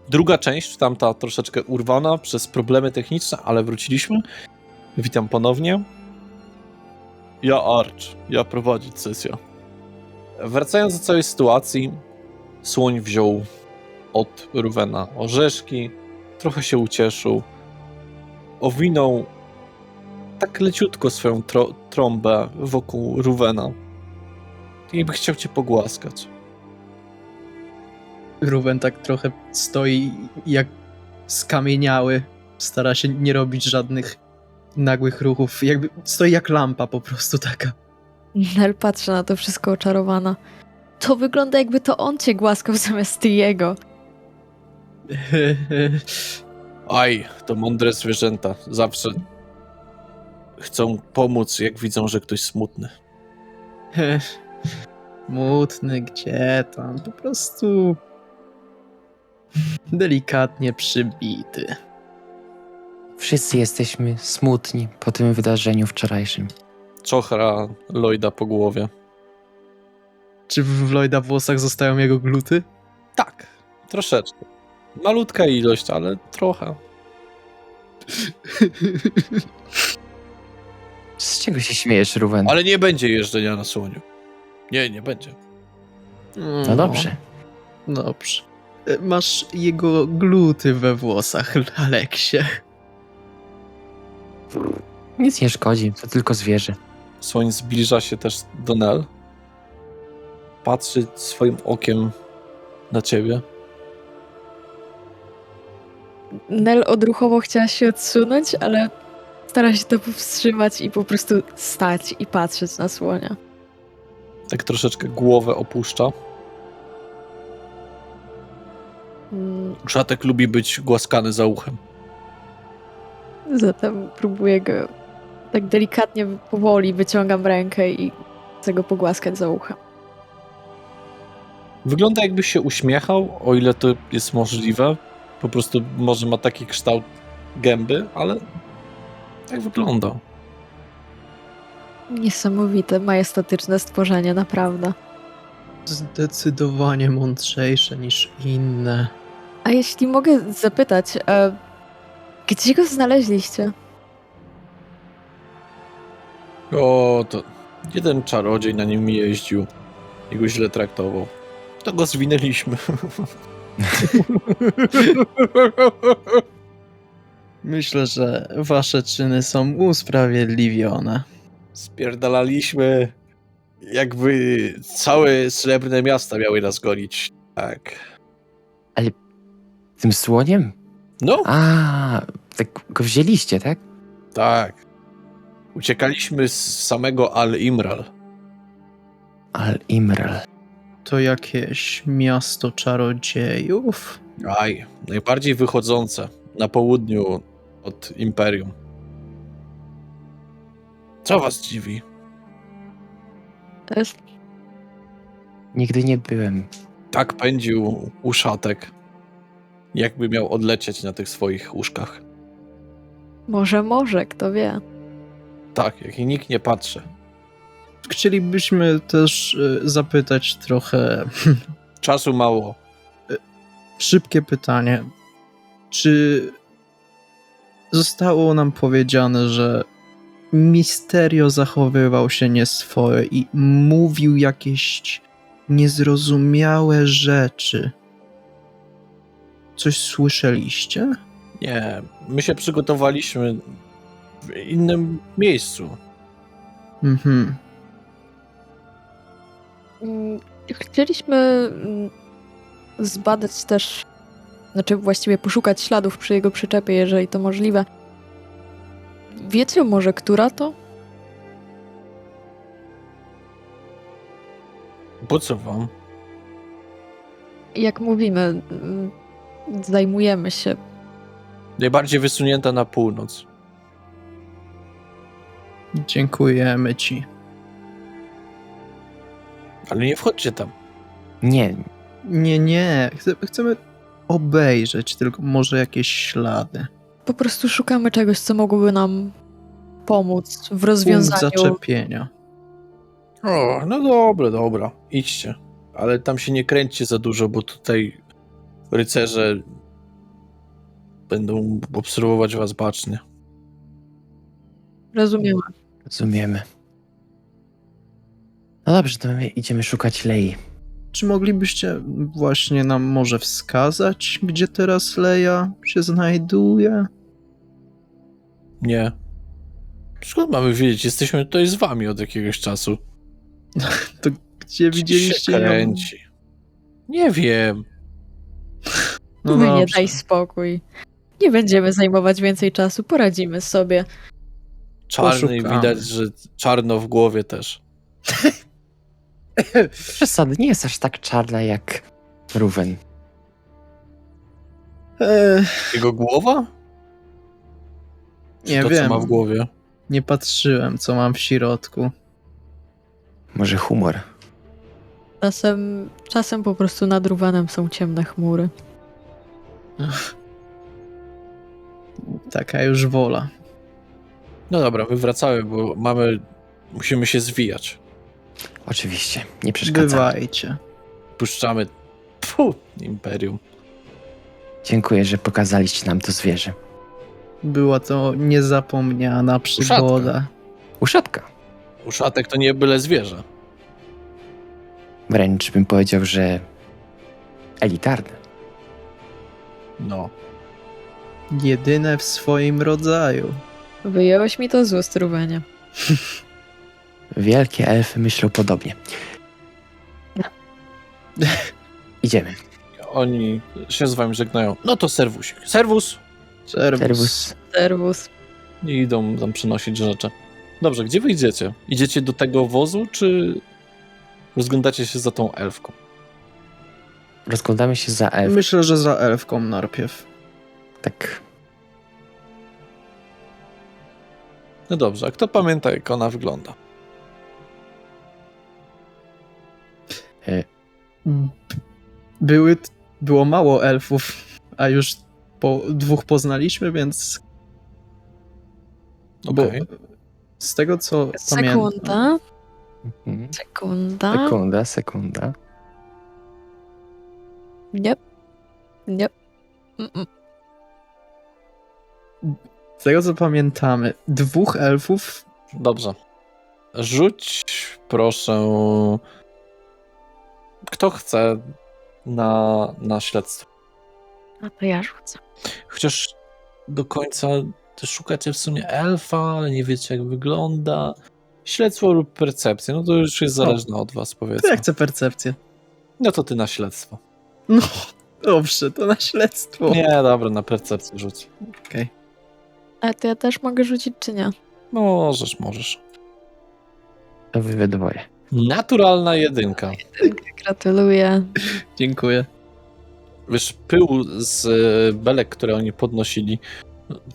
Druga część, tamta troszeczkę urwana przez problemy techniczne, ale wróciliśmy. Witam ponownie. Ja Arch, ja prowadzić sesję. Wracając do całej sytuacji, słoń wziął od Ruvena orzeszki, trochę się ucieszył, owinął tak leciutko swoją trąbę wokół Ruvena i by chciał cię pogłaskać. Ruwen tak trochę stoi jak skamieniały, stara się nie robić żadnych nagłych ruchów, jakby stoi jak lampa po prostu taka. Nel patrzy na to wszystko oczarowana. To wygląda, jakby to on cię głaskał zamiast ty jego. Aj, to mądre zwierzęta. Zawsze chcą pomóc, jak widzą, że ktoś smutny. Smutny, gdzie tam, po prostu delikatnie przybity. Wszyscy jesteśmy smutni po tym wydarzeniu wczorajszym. Czochra Lloyda po głowie. Czy w Lloyda włosach zostają jego gluty? Tak, troszeczkę. Malutka ilość, ale trochę. Z czego się śmiejesz, Ruwen? Ale nie będzie jeżdżenia na słoniu. Nie będzie. No dobrze. Dobrze. Masz jego gluty we włosach, Aleksie. Nic nie szkodzi, to tylko zwierzę. Słoń zbliża się też do Nel. Patrzy swoim okiem na ciebie. Nel odruchowo chciała się odsunąć, ale stara się to powstrzymać i po prostu stać i patrzeć na słonia. Tak troszeczkę głowę opuszcza. Grzatek lubi być głaskany za uchem. Zatem próbuję go tak delikatnie, powoli wyciągam rękę i chcę go pogłaskać za uchem. Wygląda, jakby się uśmiechał, o ile to jest możliwe. Po prostu może ma taki kształt gęby, ale tak wygląda. Niesamowite, majestatyczne stworzenie, naprawdę. Zdecydowanie mądrzejsze niż inne. A jeśli mogę zapytać, gdzie go znaleźliście? O, to jeden czarodziej na nim jeździł i go źle traktował. To go zwinęliśmy. Myślę, że wasze czyny są usprawiedliwione. Spierdalaliśmy, jakby całe srebrne miasta miały nas gonić. Tak. Tym słoniem? No, A, tak go wzięliście, tak? tak. Uciekaliśmy z samego Al-Imral. Al-Imral. To jakieś miasto czarodziejów? Aj, najbardziej wychodzące na południu od Imperium. Co was dziwi? Nigdy nie byłem. Tak pędził uszatek, jakby miał odlecieć na tych swoich uszkach. Może, kto wie. Tak, jak i nikt nie patrzy. Chcielibyśmy też zapytać trochę Czasu mało. szybkie pytanie. Czy zostało nam powiedziane, że Misterio zachowywał się nieswojo i mówił jakieś niezrozumiałe rzeczy? Coś słyszeliście? Nie, my się przygotowaliśmy w innym miejscu. Mhm. Chcieliśmy zbadać też, znaczy właściwie poszukać śladów przy jego przyczepie, jeżeli to możliwe. Wiecie może, która to? Po co wam? Jak mówimy, zajmujemy się. Najbardziej wysunięta na północ. Dziękujemy ci. Ale nie wchodźcie tam. Nie, Nie. Chcemy obejrzeć tylko może jakieś ślady. Po prostu szukamy czegoś, co mogłoby nam pomóc w Punkt rozwiązaniu. zaczepienia. O, no dobra, idźcie. Ale tam się nie kręćcie za dużo, bo tutaj rycerze będą obserwować was bacznie. Rozumiemy. Rozumiemy. No dobrze, to my idziemy szukać Lei. Czy moglibyście właśnie nam może wskazać, gdzie teraz Leia się znajduje? Nie. Skąd mamy wiedzieć? Jesteśmy tutaj z wami od jakiegoś czasu. To gdzie Gdzie widzieliście się ją? kręci? Nie wiem. No Wy nie dobrze. daj spokój. Nie będziemy zajmować więcej czasu, poradzimy sobie. Czarny i Poszukamy. widać, że czarno w głowie też. Przesady, nie jest aż tak czarna jak Ruwen. Jego głowa? Czy Nie to, wiem. co ma w głowie? Nie patrzyłem, co mam w środku. Może humor. Czasem po prostu nad Ruwanem są ciemne chmury. Taka już wola. No dobra, wywracamy, bo musimy się zwijać. Oczywiście, nie przeszkadza. Bywajcie. Puszczamy Imperium. Dziękuję, że pokazaliście nam to zwierzę. Była to niezapomniana przygoda. Uszatka. Uszatek to nie byle zwierzę. Wręcz bym powiedział, że elitarne. No. Jedyne w swoim rodzaju. Wyjąłeś mi to z ust, Ruwanie. Wielkie elfy myślą podobnie. Idziemy. Oni się z wami żegnają. No to serwusik. Serwus! Serwus. Serwus. I idą tam przynosić rzeczy. Dobrze, gdzie wy idziecie? Idziecie do tego wozu, czy rozglądacie się za tą elfką? Rozglądamy się za elf. Myślę, że za elfką najpierw. Tak. No dobrze, a kto pamięta, jak ona wygląda? Było mało elfów, a już dwóch poznaliśmy, więc Okej. bo z tego co pamiętam... Sekunda. Mhm. Sekunda. Sekunda. Nie. Nie. Mm-mm. Z tego co pamiętamy, dwóch elfów... Dobrze. Rzuć, proszę... Kto chce na śledztwo? A to ja rzucę. Chociaż do końca też szukacie w sumie elfa, ale nie wiecie, jak wygląda. Śledztwo lub percepcja, no to już jest zależne od was, To powiedzmy. ja chcę percepcję. No to ty na śledztwo. No, dobrze, to na śledztwo. Nie, dobra, na percepcję rzuć. Okej. A to ja też mogę rzucić, czy nie? Możesz. To wy we dwoje. Naturalna jedynka. Gratuluję. Dziękuję. Wiesz, pył z belek, które oni podnosili,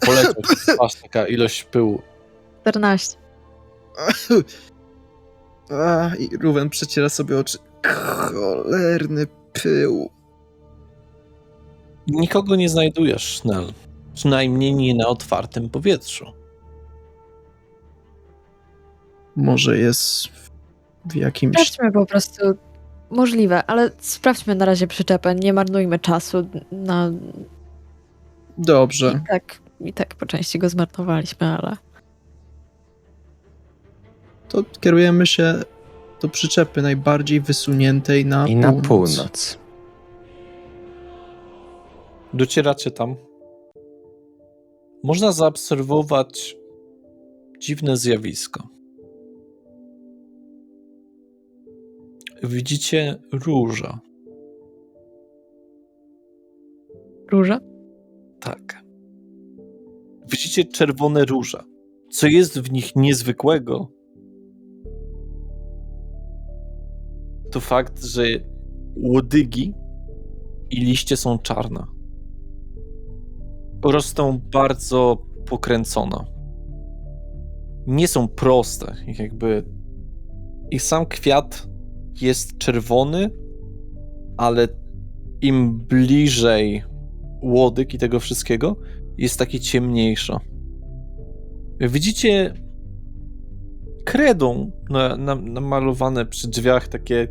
poleciał aż taka ilość pyłu. 14. I Ruwen przeciera sobie oczy. Cholerny pył. Nikogo nie znajdujesz, Nel. Przynajmniej nie na otwartym powietrzu. Może jest w jakimś... Sprawdźmy po prostu. Możliwe, ale sprawdźmy na razie przyczepę. Nie marnujmy czasu na... Dobrze. I tak po części go zmarnowaliśmy, ale... To kierujemy się do przyczepy najbardziej wysuniętej na I na północ. Docieracie tam. Można zaobserwować dziwne zjawisko. Widzicie róża. Róża? Tak. Widzicie czerwone róże. Co jest w nich niezwykłego, to fakt, że łodygi i liście są czarne. Rosną bardzo pokręcone. Nie są proste. I sam kwiat jest czerwony, ale im bliżej łodyg i tego wszystkiego, jest taki ciemniejszy. Widzicie kredą namalowane przy drzwiach takie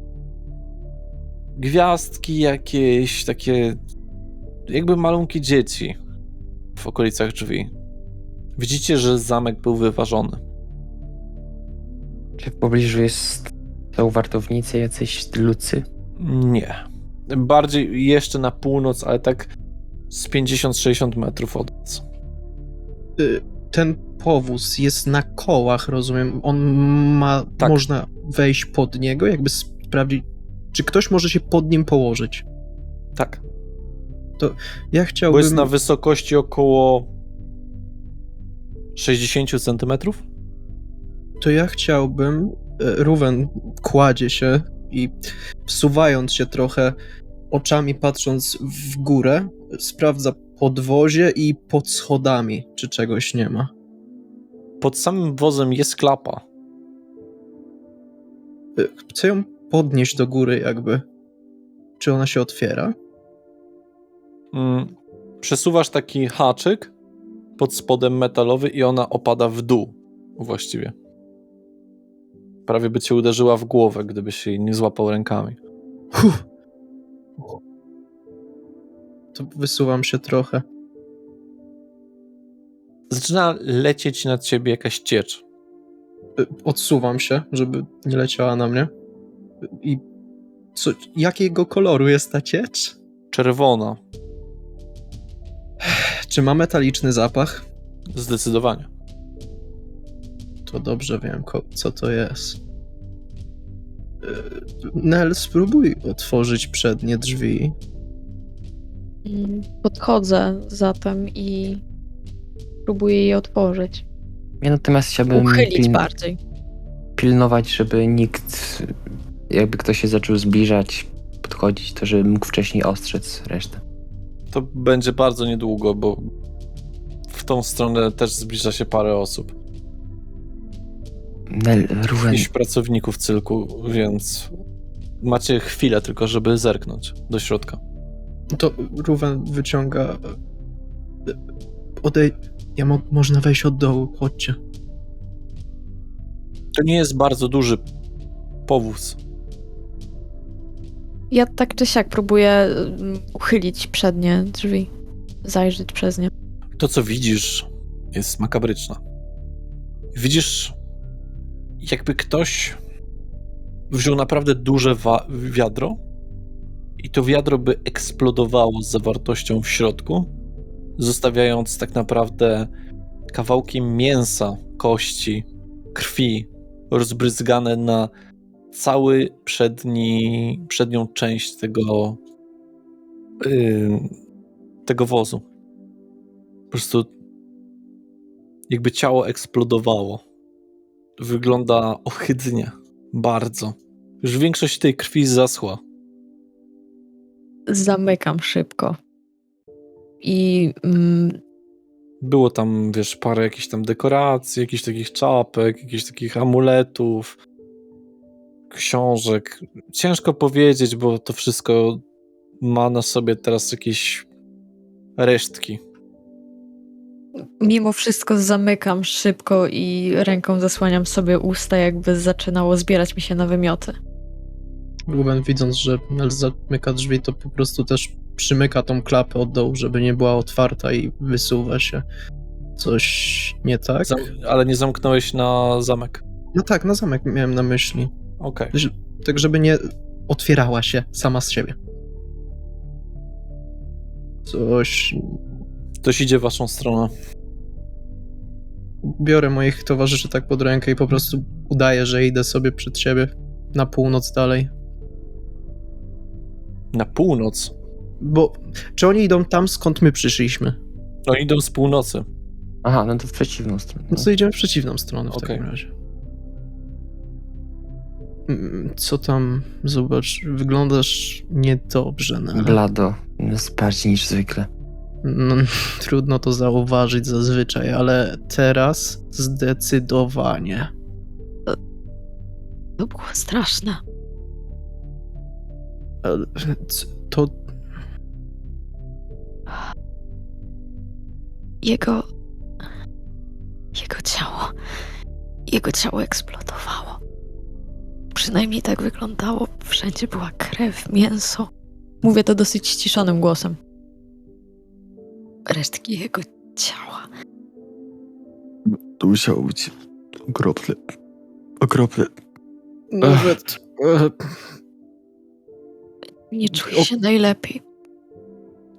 gwiazdki jakieś, takie jakby malunki dzieci. w okolicach drzwi. Widzicie, że zamek był wyważony. Czy w pobliżu są wartownicy, jacyś lucy? Nie. Bardziej jeszcze na północ, ale tak z 50-60 metrów od nas. Ten powóz jest na kołach, rozumiem. On ma... Tak. Można wejść pod niego, jakby sprawdzić, czy ktoś może się pod nim położyć. Tak. Ja Bo chciałbym... jest na wysokości około 60 centymetrów. To ja chciałbym... Ruwen kładzie się i wsuwając się trochę, oczami patrząc w górę, sprawdza podwozie i pod schodami, czy czegoś nie ma. Pod samym wozem jest klapa. Chcę ją podnieść do góry jakby. Czy ona się otwiera? Przesuwasz taki haczyk pod spodem metalowy i ona opada w dół właściwie. Prawie by cię uderzyła w głowę, gdybyś jej nie złapał rękami. To wysuwam się trochę. Zaczyna lecieć nad ciebie jakaś ciecz. Odsuwam się, żeby nie leciała na mnie. I jakiego koloru jest ta ciecz? Czerwona. Czy ma metaliczny zapach? Zdecydowanie. To dobrze wiem, co to jest. Nel, spróbuj otworzyć przednie drzwi. Podchodzę zatem i próbuję je otworzyć. Ja natomiast chciałbym Uchylić bardziej. pilnować, żeby nikt, jakby ktoś się zaczął zbliżać, podchodzić, to żeby mógł wcześniej ostrzec resztę. To będzie bardzo niedługo, bo w tą stronę też zbliża się parę osób. Nel, Ruwen, Jakichś pracowników cyrku, więc macie chwilę tylko, żeby zerknąć do środka. To Ruwen wyciąga... Można wejść od dołu, chodźcie. To nie jest bardzo duży powóz. Ja tak czy siak próbuję uchylić przednie drzwi. Zajrzeć przez nie. To, co widzisz, jest makabryczne. Widzisz, jakby ktoś wziął naprawdę duże wiadro i to wiadro by eksplodowało z zawartością w środku, zostawiając tak naprawdę kawałki mięsa, kości, krwi rozbryzgane na cały przednią część tego wozu. Po prostu jakby ciało eksplodowało. Wygląda ohydnie. Bardzo. Już większość tej krwi zaschła. Zamykam szybko. I Było tam, wiesz, parę jakichś tam dekoracji, jakichś takich czapek, jakichś takich amuletów, książek. Ciężko powiedzieć, bo to wszystko ma na sobie teraz jakieś resztki. mimo wszystko zamykam szybko i ręką zasłaniam sobie usta, jakby zaczynało zbierać mi się na wymioty. Ruben, widząc, że Nel zamyka drzwi, to po prostu też przymyka tą klapę od dołu, żeby nie była otwarta i wysuwa się. Coś nie tak? Ale nie zamknąłeś na zamek. No tak, na zamek miałem na myśli. Okej. Tak, żeby nie otwierała się sama z siebie. Ktoś idzie w waszą stronę. Biorę moich towarzyszy tak pod rękę i po prostu udaję, że idę sobie przed siebie na północ dalej. Na północ. Bo czy oni idą tam, skąd my przyszliśmy? Oni idą z północy. Aha, no to w przeciwną stronę. No to idziemy w przeciwną stronę w Okej. takim razie. Co tam? Zobacz, wyglądasz niedobrze, Nel. Blado, bardziej niż zwykle. No, trudno to zauważyć zazwyczaj, ale teraz zdecydowanie. To było straszne. Ale to Jego ciało eksplodowało. Przynajmniej tak wyglądało. Wszędzie była krew, mięso. Mówię to dosyć ściszonym głosem. Resztki jego ciała. To musiało być okropne. Okropne. Nawet... Nie czuję się najlepiej.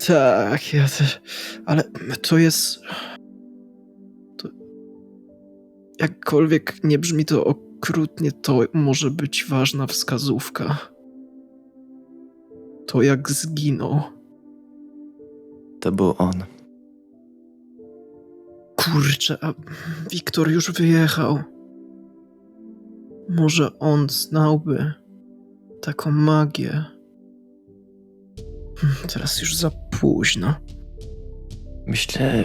Tak, ja też. Ale to jest... To... Jakkolwiek nie brzmi to okrutnie, to może być ważna wskazówka. To jak zginął. To był on. Kurczę, a Wiktor już wyjechał. Może on znałby taką magię. Teraz już za późno. Myślę,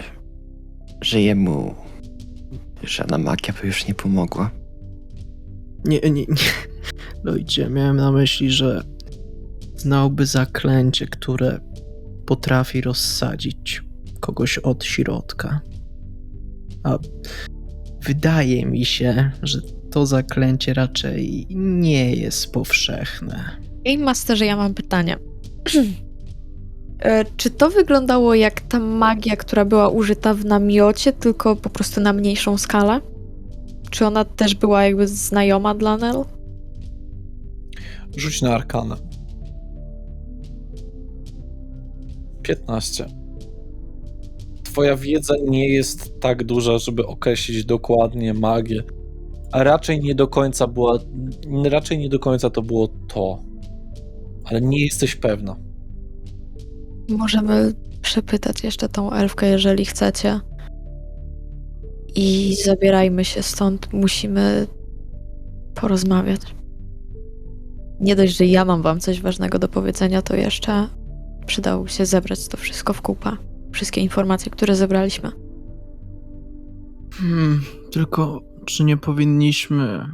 że jemu żadna magia by już nie pomogła. Nie. Ludzie, miałem na myśli, że znałby zaklęcie, które potrafi rozsadzić kogoś od środka. A wydaje mi się, że to zaklęcie raczej nie jest powszechne. Game Masterze, ja mam pytanie. Czy to wyglądało jak ta magia, która była użyta w namiocie, tylko po prostu na mniejszą skalę? Czy ona też była jakby znajoma dla Nel? Rzuć na arkanę. 15. Twoja wiedza nie jest tak duża, żeby określić dokładnie magię, a raczej nie do końca to było to. Ale nie jesteś pewna. Możemy przepytać jeszcze tą elfkę, jeżeli chcecie. I zabierajmy się stąd. Musimy porozmawiać. Nie dość, że ja mam wam coś ważnego do powiedzenia, to jeszcze przydało się zebrać to wszystko w kupę. Wszystkie informacje, które zebraliśmy. Tylko czy nie powinniśmy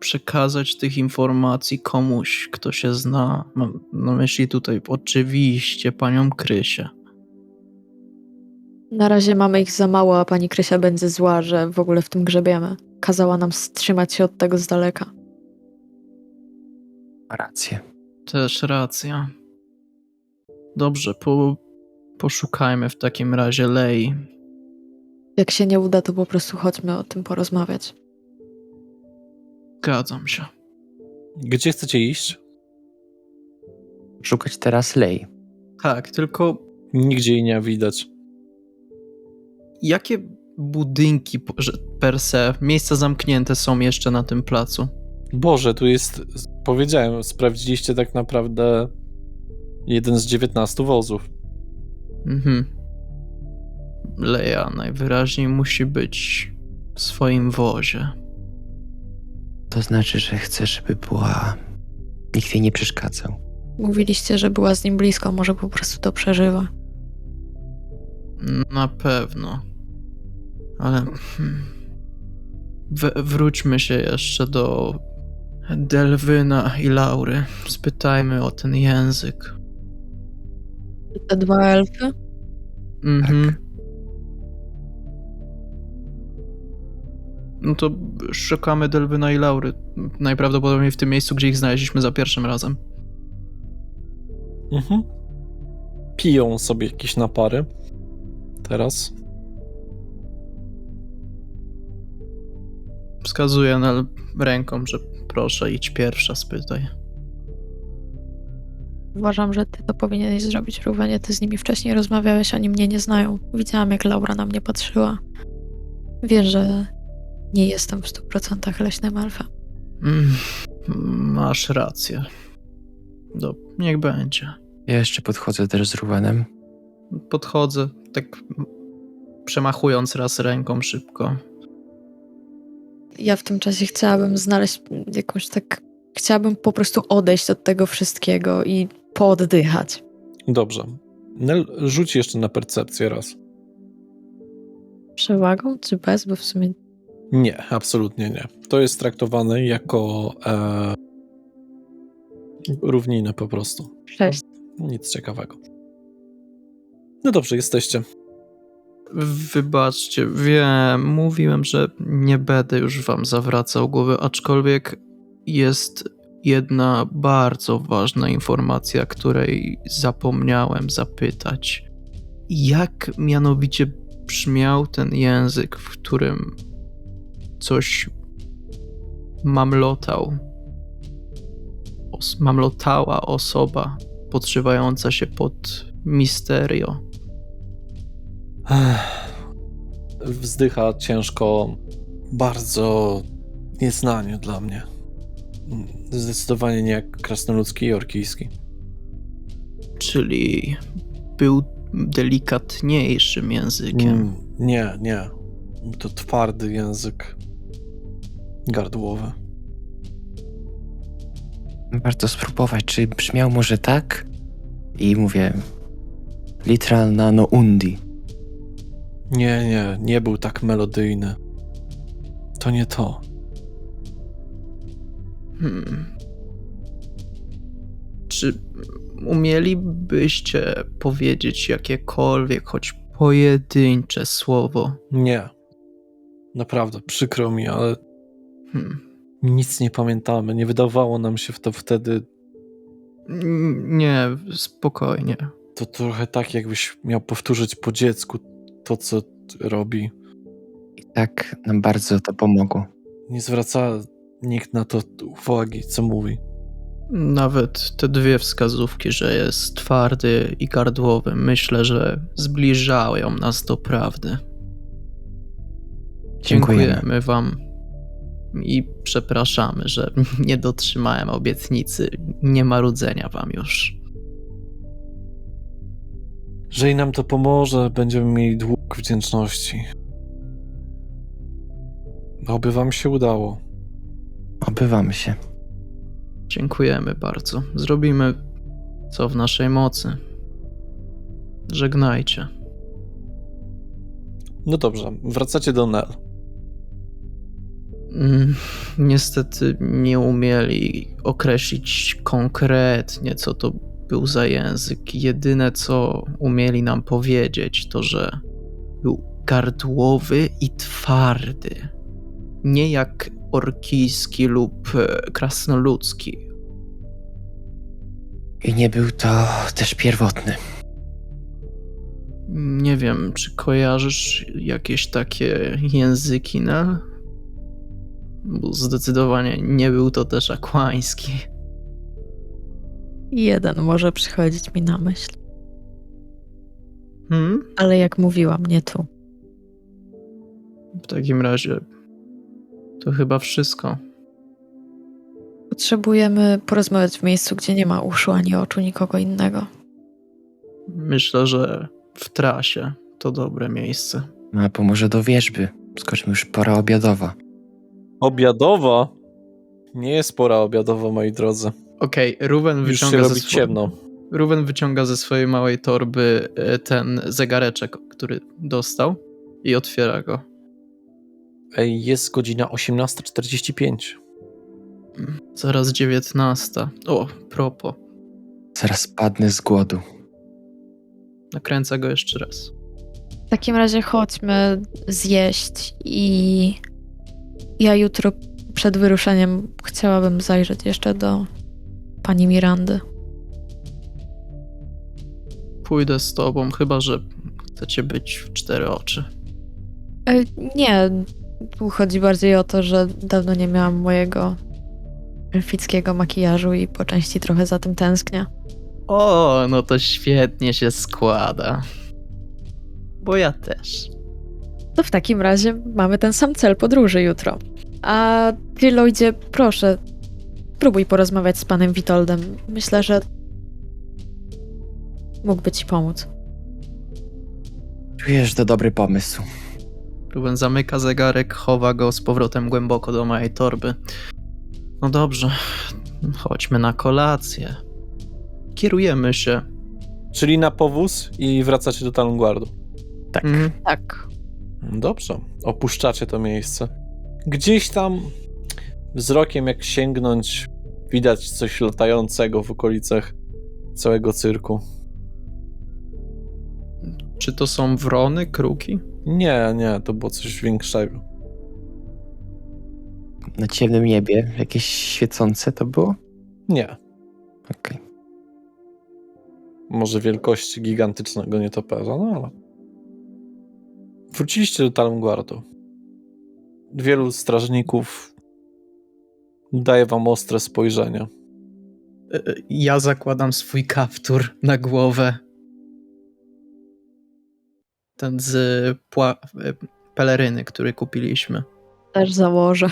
przekazać tych informacji komuś, kto się zna? Mam na myśli tutaj oczywiście panią Krysię. Na razie mamy ich za mało, a pani Krysia będzie zła, że w ogóle w tym grzebiemy. Kazała nam wstrzymać się od tego z daleka. Ma rację. Też racja. Dobrze, poszukajmy w takim razie Lei. Jak się nie uda, to po prostu chodźmy o tym porozmawiać. Zgadzam się. Gdzie chcecie iść? Szukać teraz Lei. Tak, tylko Nigdzie jej nie widać. jakie budynki per se, miejsca zamknięte są jeszcze na tym placu? Boże, tu jest... Powiedziałem, sprawdziliście tak naprawdę jeden z 19 wozów. Leia najwyraźniej musi być w swoim wozie. To znaczy, że chcę, żeby była... Nikt jej nie przeszkadzał. Mówiliście, że była z nim blisko, może po prostu to przeżywa. Na pewno. Ale wróćmy się jeszcze do Delwyna i Laury. Spytajmy o ten język. Te dwa elfy? Tak. No to szukamy Delwyna i Laury. Najprawdopodobniej w tym miejscu, gdzie ich znaleźliśmy za pierwszym razem. Piją sobie jakieś napary. Teraz. Wskazuję na ręką, że proszę, idź pierwsza, spytaj. Uważam, że ty to powinieneś zrobić, Ruvenie. Ty z nimi wcześniej rozmawiałeś, oni mnie nie znają. Widziałam, jak Laura na mnie patrzyła. Wiesz, że nie jestem w 100% leśnym elfem. Masz rację. Niech będzie. Ja jeszcze podchodzę też z Ruwenem. Podchodzę, tak przemachując raz ręką szybko. Ja w tym czasie chciałabym znaleźć jakąś tak... Chciałabym po prostu odejść od tego wszystkiego i pooddychać. Dobrze. Nel, rzuć jeszcze na percepcję raz. Przewagą czy bez? Bo w sumie... Nie, absolutnie nie. To jest traktowane jako równiny po prostu. 6. Nic ciekawego. No dobrze, jesteście. Wybaczcie, wiem, mówiłem, że nie będę już wam zawracał głowy, aczkolwiek jest jedna bardzo ważna informacja, której zapomniałem zapytać. Jak mianowicie brzmiał ten język, w którym coś mamlotała osoba podszywająca się pod Misterio. Wzdycha ciężko, bardzo nieznanie dla mnie. Zdecydowanie nie jak krasnoludzki i orkijski. Czyli był delikatniejszym językiem. Nie. To twardy język gardłowy. Warto spróbować, czy brzmiał może tak? I mówię, literal nano undi. Nie był tak melodyjny. To nie to. Czy umielibyście powiedzieć jakiekolwiek, choć pojedyncze słowo? Nie. Naprawdę, przykro mi, ale Hmm. nic nie pamiętamy. Nie wydawało nam się to wtedy. Nie, spokojnie. To trochę tak, jakbyś miał powtórzyć po dziecku to, co robi. I tak nam bardzo to pomogło. Nie zwraca nikt na to uwagi, co mówi. Nawet te dwie wskazówki, że jest twardy i gardłowy, myślę, że zbliżają nas do prawdy. Dziękujemy wam i przepraszamy, że nie dotrzymałem obietnicy nie marudzenia wam już. Jeżeli nam to pomoże, będziemy mieli dług wdzięczności. Oby wam się udało. Obywamy się. Dziękujemy bardzo. Zrobimy co w naszej mocy. Żegnajcie. No dobrze, wracacie do Nel. Niestety nie umieli określić konkretnie, co to był za język. Jedyne, co umieli nam powiedzieć, to, że był gardłowy i twardy. Nie jak orkijski lub krasnoludzki. I nie był to też pierwotny. Nie wiem, czy kojarzysz jakieś takie języki, Nel? Bo zdecydowanie nie był to też akwański. Jeden może przychodzić mi na myśl, Hmm? ale jak mówiłam, nie tu. W takim razie to chyba wszystko. Potrzebujemy porozmawiać w miejscu, gdzie nie ma uszu ani oczu nikogo innego. Myślę, że w trasie to dobre miejsce. No a pomoże do wierzby. Skoczmy już pora obiadowa. Obiadowa? Nie jest pora obiadowa, moi drodzy. Okej, Ruben Już się wyciąga robi ciemno. Ruben wyciąga ze swojej małej torby ten zegareczek, który dostał i otwiera go. Ej, jest godzina 18:45. Zaraz 19. O, propos. Zaraz padnę z głodu. Nakręca go jeszcze raz. W takim razie chodźmy zjeść i ja jutro przed wyruszeniem chciałabym zajrzeć jeszcze do pani Mirandy. Pójdę z tobą, chyba że chcecie być w cztery oczy. Nie, tu chodzi bardziej o to, że dawno nie miałam mojego elfickiego makijażu i po części trochę za tym tęsknię. O, no to świetnie się składa. Bo ja też. To w takim razie mamy ten sam cel podróży jutro. A ty, Lloydzie, proszę, spróbuj porozmawiać z panem Witoldem. Myślę, że mógłby ci pomóc. Czujesz, to dobry pomysł. Ruben zamyka zegarek, chowa go z powrotem głęboko do mojej torby. No dobrze, chodźmy na kolację. Kierujemy się. Czyli na powóz i wracacie do Talungwardu. Tak. Tak. Dobrze, opuszczacie to miejsce. Gdzieś tam wzrokiem jak sięgnąć widać coś latającego w okolicach całego cyrku. Czy to są wrony, kruki? Nie, to było coś większego. Na ciemnym niebie jakieś świecące to było? Nie, Okej. może wielkości gigantycznego nietoperza, no ale Wróciliście do Talmguardu. Wielu strażników daje wam ostre spojrzenie. Ja zakładam swój kaptur na głowę. Ten z peleryny, który kupiliśmy. Też założę.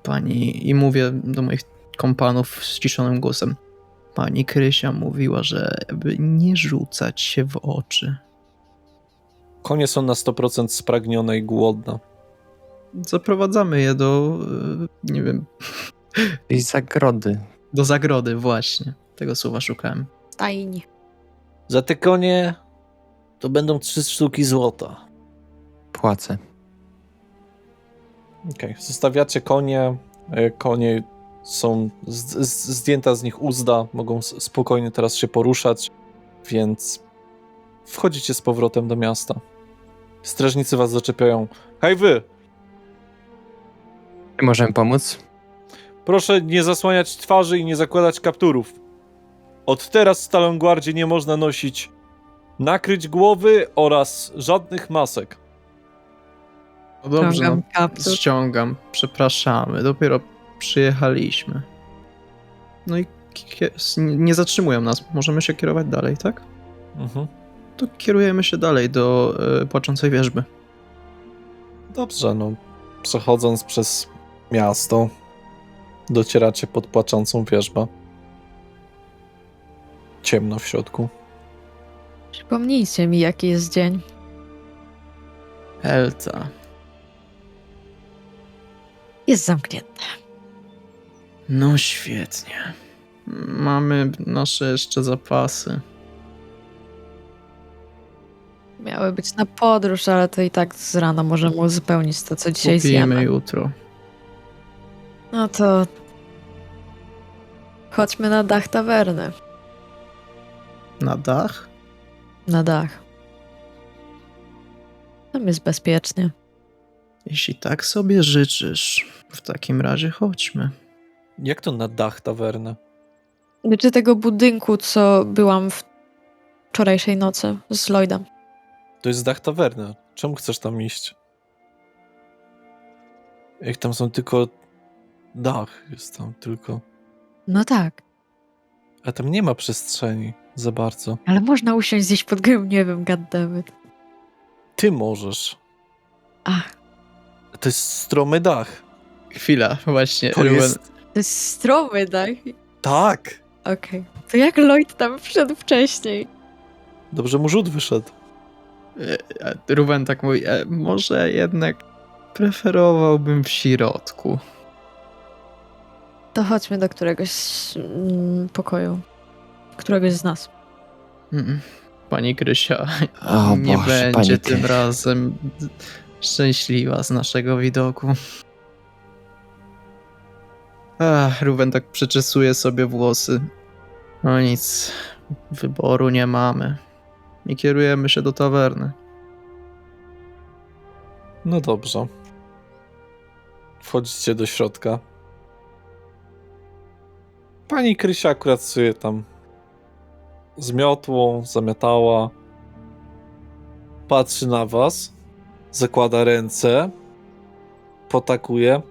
Pani, i mówię do moich kompanów ściszonym głosem. Pani Krysia mówiła, żeby nie rzucać się w oczy. Konie są na 100% spragnione i głodne. Zaprowadzamy je do, nie wiem, I zagrody. do zagrody właśnie. Tego słowa szukałem. Stajni. Za te konie to będą 3 sztuki złota. Płacę. Okej, zostawiacie konie. Konie są zdjęta z nich uzda, mogą spokojnie teraz się poruszać, więc wchodzicie z powrotem do miasta. Strażnicy was zaczepiają. Hej wy! Czy możemy pomóc? Proszę nie zasłaniać twarzy i nie zakładać kapturów. Od teraz w Talmguardzie nie można nosić nakryć głowy oraz żadnych masek. No dobrze, Ściągam kaptur. ściągam. Przepraszamy, dopiero przyjechaliśmy. No i nie zatrzymują nas. Możemy się kierować dalej, tak? Mhm. To kierujemy się dalej do Płaczącej Wierzby. Dobrze, no. Przechodząc przez miasto, docieracie pod Płaczącą Wierzbę. Ciemno w środku. Przypomnijcie mi, jaki jest dzień. Elta. Jest zamknięte. No świetnie. Mamy nasze jeszcze zapasy. Miały być na podróż, ale to i tak z rana możemy uzupełnić to, co dzisiaj Kupimy zjemy. jutro. No to chodźmy na dach tawerny. Na dach? Na dach. Tam jest bezpiecznie. Jeśli tak sobie życzysz, w takim razie chodźmy. Jak to na dach tawerny? Czy tego budynku, co byłam wczorajszej nocy z Lloydem. To jest dach tawerny. Czemu chcesz tam iść? Jak tam są tylko... Dach jest tam tylko... No tak, A tam nie ma przestrzeni za bardzo. ale można usiąść gdzieś pod gębniewem, goddammit. Ty możesz. Ach, To jest stromy dach. Chwila, właśnie. To Ruben, jest... to jest stromy dach. Tak! Okej. To jak Lloyd tam wszedł wcześniej? Dobrze mu rzut wyszedł. Ruben tak mówi, może jednak preferowałbym w środku. To chodźmy do któregoś pokoju. Któregoś z nas. Pani Krysia O nie Boże, będzie pani tym razem szczęśliwa z naszego widoku. Ruben tak przeczesuje sobie włosy. No nic, wyboru nie mamy. I kierujemy się do tawerny. No dobrze. Wchodzicie do środka. Pani Krysia akurat sobie tam z miotłą, zamiatała. Patrzy na was. Zakłada ręce. Potakuje.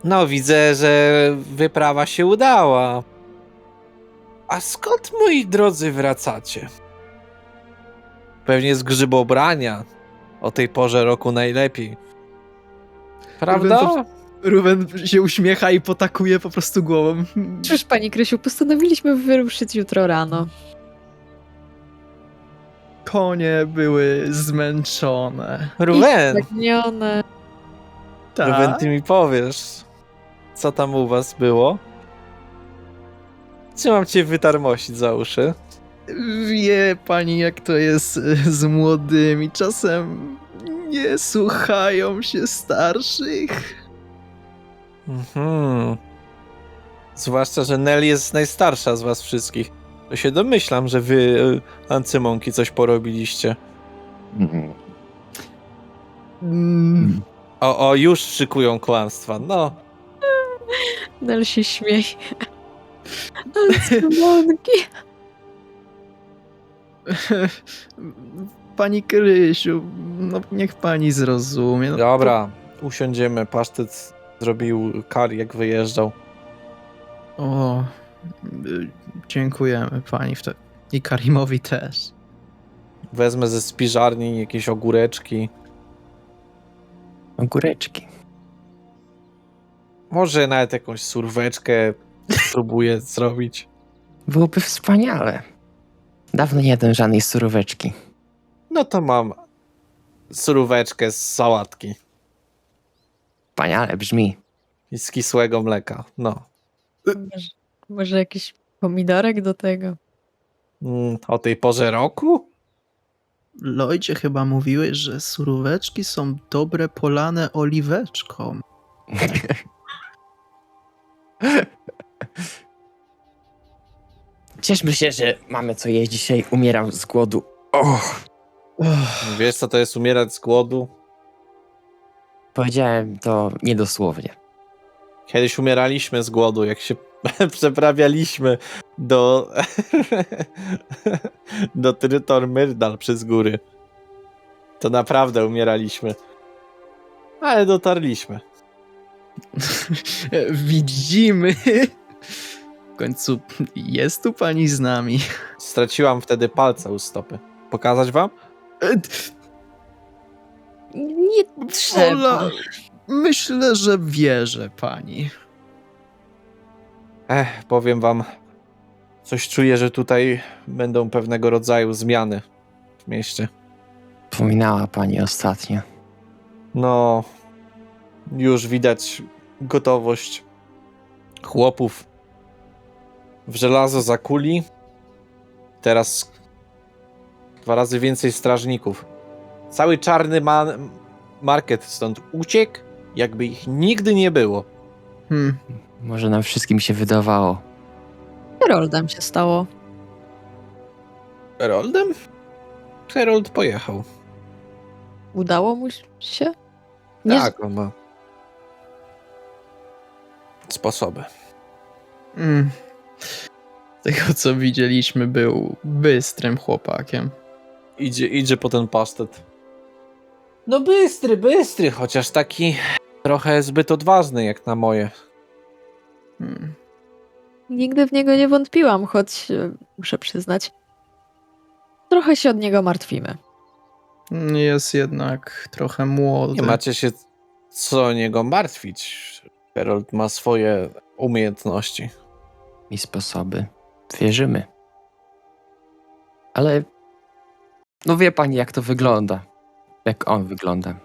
No widzę, że wyprawa się udała. A skąd, moi drodzy, wracacie? Pewnie z grzybobrania. O tej porze roku najlepiej. Prawda? Ruben się uśmiecha i potakuje po prostu głową. Cóż, pani Krysiu, postanowiliśmy wyruszyć jutro rano. Konie były zmęczone. Ruben, Zagnione. Ruben, Tak. ty mi powiesz, co tam u was było? Czy mam cię wytarmosić za uszy? Wie pani, jak to jest z młodymi. Czasem nie słuchają się starszych. Zwłaszcza, że Nell jest najstarsza z was wszystkich. To się domyślam, że wy, Ancymonki, coś porobiliście. O, już szykują kłamstwa, no. Nel się śmieje. Ale słonki. Pani Krysiu, no niech pani zrozumie. No, Dobra, usiądziemy. Pasztet zrobił kar, jak wyjeżdżał. O, dziękujemy pani i Karimowi też. Wezmę ze spiżarni jakieś ogóreczki. Ogóreczki. Może nawet jakąś surweczkę spróbuję zrobić. Byłoby wspaniale. Dawno nie jadłem żadnej suróweczki. No to mam suróweczkę z sałatki Wspaniale brzmi. i z kisłego mleka. No. Może jakiś pomidorek do tego? O tej porze roku? Lloydzie, chyba mówiłeś, że suróweczki są dobre polane oliweczką. Cieszmy się, że mamy co jeść dzisiaj. Umieram z głodu. Wiesz, co to jest umierać z głodu? Powiedziałem to niedosłownie. Kiedyś umieraliśmy z głodu, jak się przeprawialiśmy do do Trytor Myrdal przez góry. To naprawdę umieraliśmy. Ale dotarliśmy. Widzimy. W końcu jest tu pani z nami. Straciłam wtedy palce u stopy. Pokazać wam? Nie trzeba. Ola, myślę, że wierzę pani. Powiem wam, coś czuję, że tutaj będą pewnego rodzaju zmiany w mieście. Wspominała pani ostatnio. No, już widać gotowość chłopów. W żelazo zakuli. Teraz 2 razy więcej strażników. Cały czarny market stąd uciekł, jakby ich nigdy nie było. Może nam wszystkim się wydawało. Heroldem się stało. Heroldem? Herold pojechał. Udało mu się? Nie, Tak, on ma sposoby. Tego, co widzieliśmy, był bystrym chłopakiem. Idzie po ten pasztet. No bystry, chociaż taki trochę zbyt odważny jak na moje. Nigdy w niego nie wątpiłam, choć muszę przyznać, trochę się od niego martwimy. Jest jednak trochę młody. Nie macie się co o niego martwić. Herold ma swoje umiejętności. I sposoby. Wierzymy. Ale no wie pani, jak to wygląda. Jak on wygląda.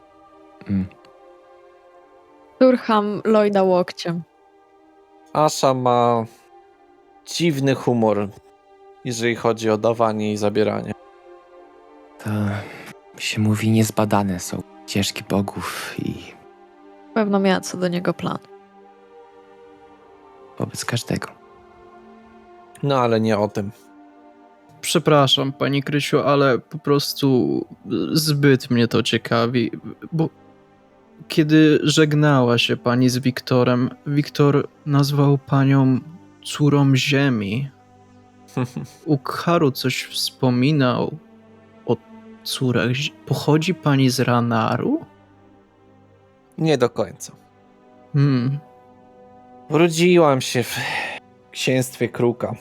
Turcham Lloyda łokciem. Asha ma dziwny humor, jeżeli chodzi o dawanie i zabieranie. To się mówi, niezbadane są ścieżki bogów i Pewno miała co do niego plan. wobec każdego. No ale nie o tym. Przepraszam, pani Krysiu, ale po prostu zbyt mnie to ciekawi, bo kiedy żegnała się pani z Wiktorem, Wiktor nazwał panią córą ziemi. Ukharu coś wspominał o córach. Pochodzi pani z Ranaru? Nie do końca. Hmm. Urodziłam się w księstwie Kruka.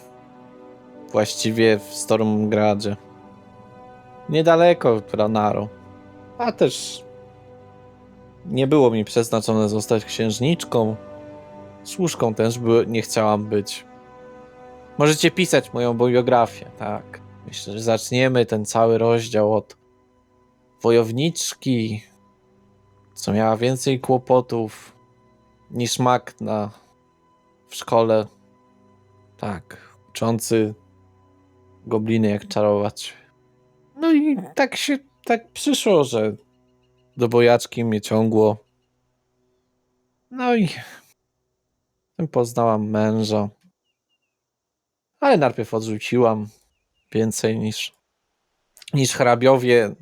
Właściwie w Stormgradzie. Niedaleko Ranaru. A też nie było mi przeznaczone zostać księżniczką. Służką też nie chciałam być. Możecie pisać moją biografię, tak. Myślę, że zaczniemy ten cały rozdział od wojowniczki, co miała więcej kłopotów niż Magna w szkole. Tak, uczący gobliny jak czarować. No i tak przyszło, że do bojaczki mnie ciągło. No i poznałam męża. Ale najpierw odrzuciłam więcej niż hrabiowie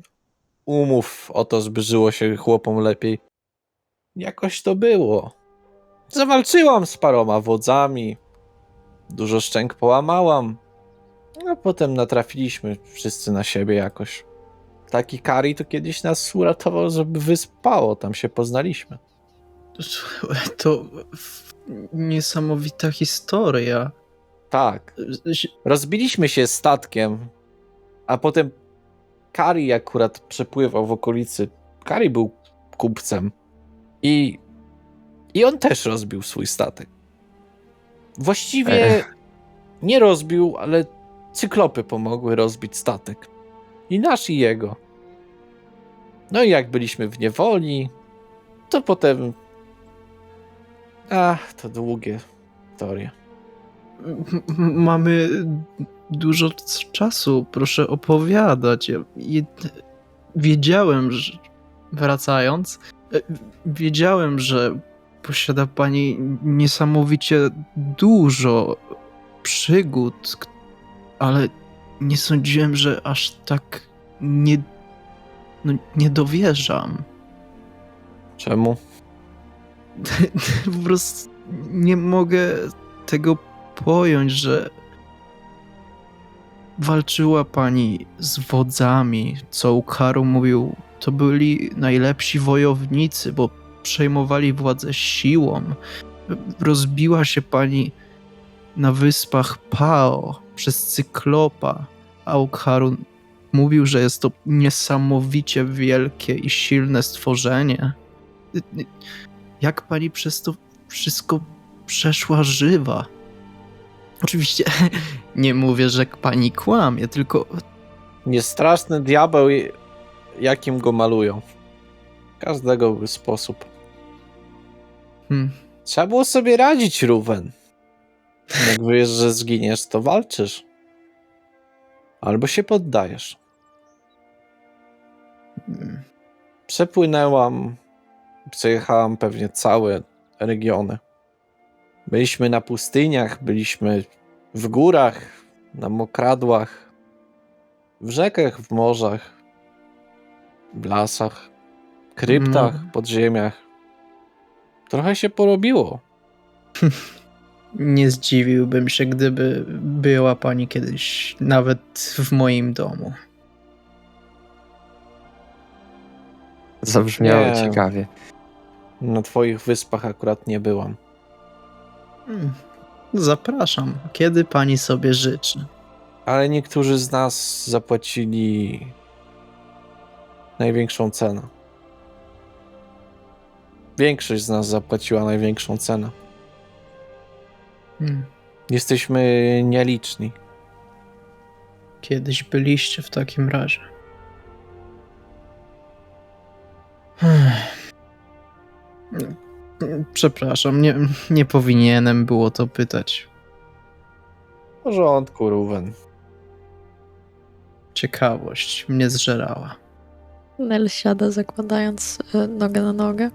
umów o to, żeby żyło się chłopom lepiej. Jakoś to było. Zawalczyłam z paroma wodzami. Dużo szczęk połamałam. A potem natrafiliśmy wszyscy na siebie jakoś. Taki Kari to kiedyś nas uratował, żeby wyspało, tam się poznaliśmy. To niesamowita historia. Tak, rozbiliśmy się statkiem, a potem Kari akurat przepływał w okolicy. Kari był kupcem i on też rozbił swój statek. Właściwie nie rozbił, ale cyklopy pomogły rozbić statek. I nasz, i jego. No i jak byliśmy w niewoli, to potem... to długie historie. Mamy dużo czasu, proszę opowiadać. Wiedziałem, że wracając, wiedziałem, że posiada pani niesamowicie dużo przygód, ale nie sądziłem, że aż tak nie dowierzam. Czemu? Po prostu nie mogę tego pojąć, że walczyła pani z wodzami, co Ukharu mówił, to byli najlepsi wojownicy, bo przejmowali władzę siłą. Rozbiła się pani na wyspach Pao przez Cyklopa, a Ukharu mówił, że jest to niesamowicie wielkie i silne stworzenie. Jak pani przez to wszystko przeszła żywa? Oczywiście nie mówię, że pani kłamie, tylko... Niestraszny diabeł, jakim go malują. Każdego był sposób. Trzeba było sobie radzić, Ruwen. Jak wiesz, że zginiesz, to walczysz. Albo się poddajesz. Przejechałam pewnie całe regiony. Byliśmy na pustyniach, byliśmy w górach, na mokradłach, w rzekach, w morzach, w lasach, kryptach, podziemiach. Trochę się porobiło. Nie zdziwiłbym się, gdyby była pani kiedyś nawet w moim domu. Zabrzmiało Nie. ciekawie. Na twoich wyspach akurat nie byłam. Zapraszam, kiedy pani sobie życzy. Ale niektórzy z nas zapłacili największą cenę. Większość z nas zapłaciła największą cenę. Jesteśmy nieliczni. Kiedyś byliście w takim razie. Przepraszam, nie powinienem było to pytać. W porządku, Ruwen. Ciekawość mnie zżerała. Nel siada, zakładając nogę na nogę.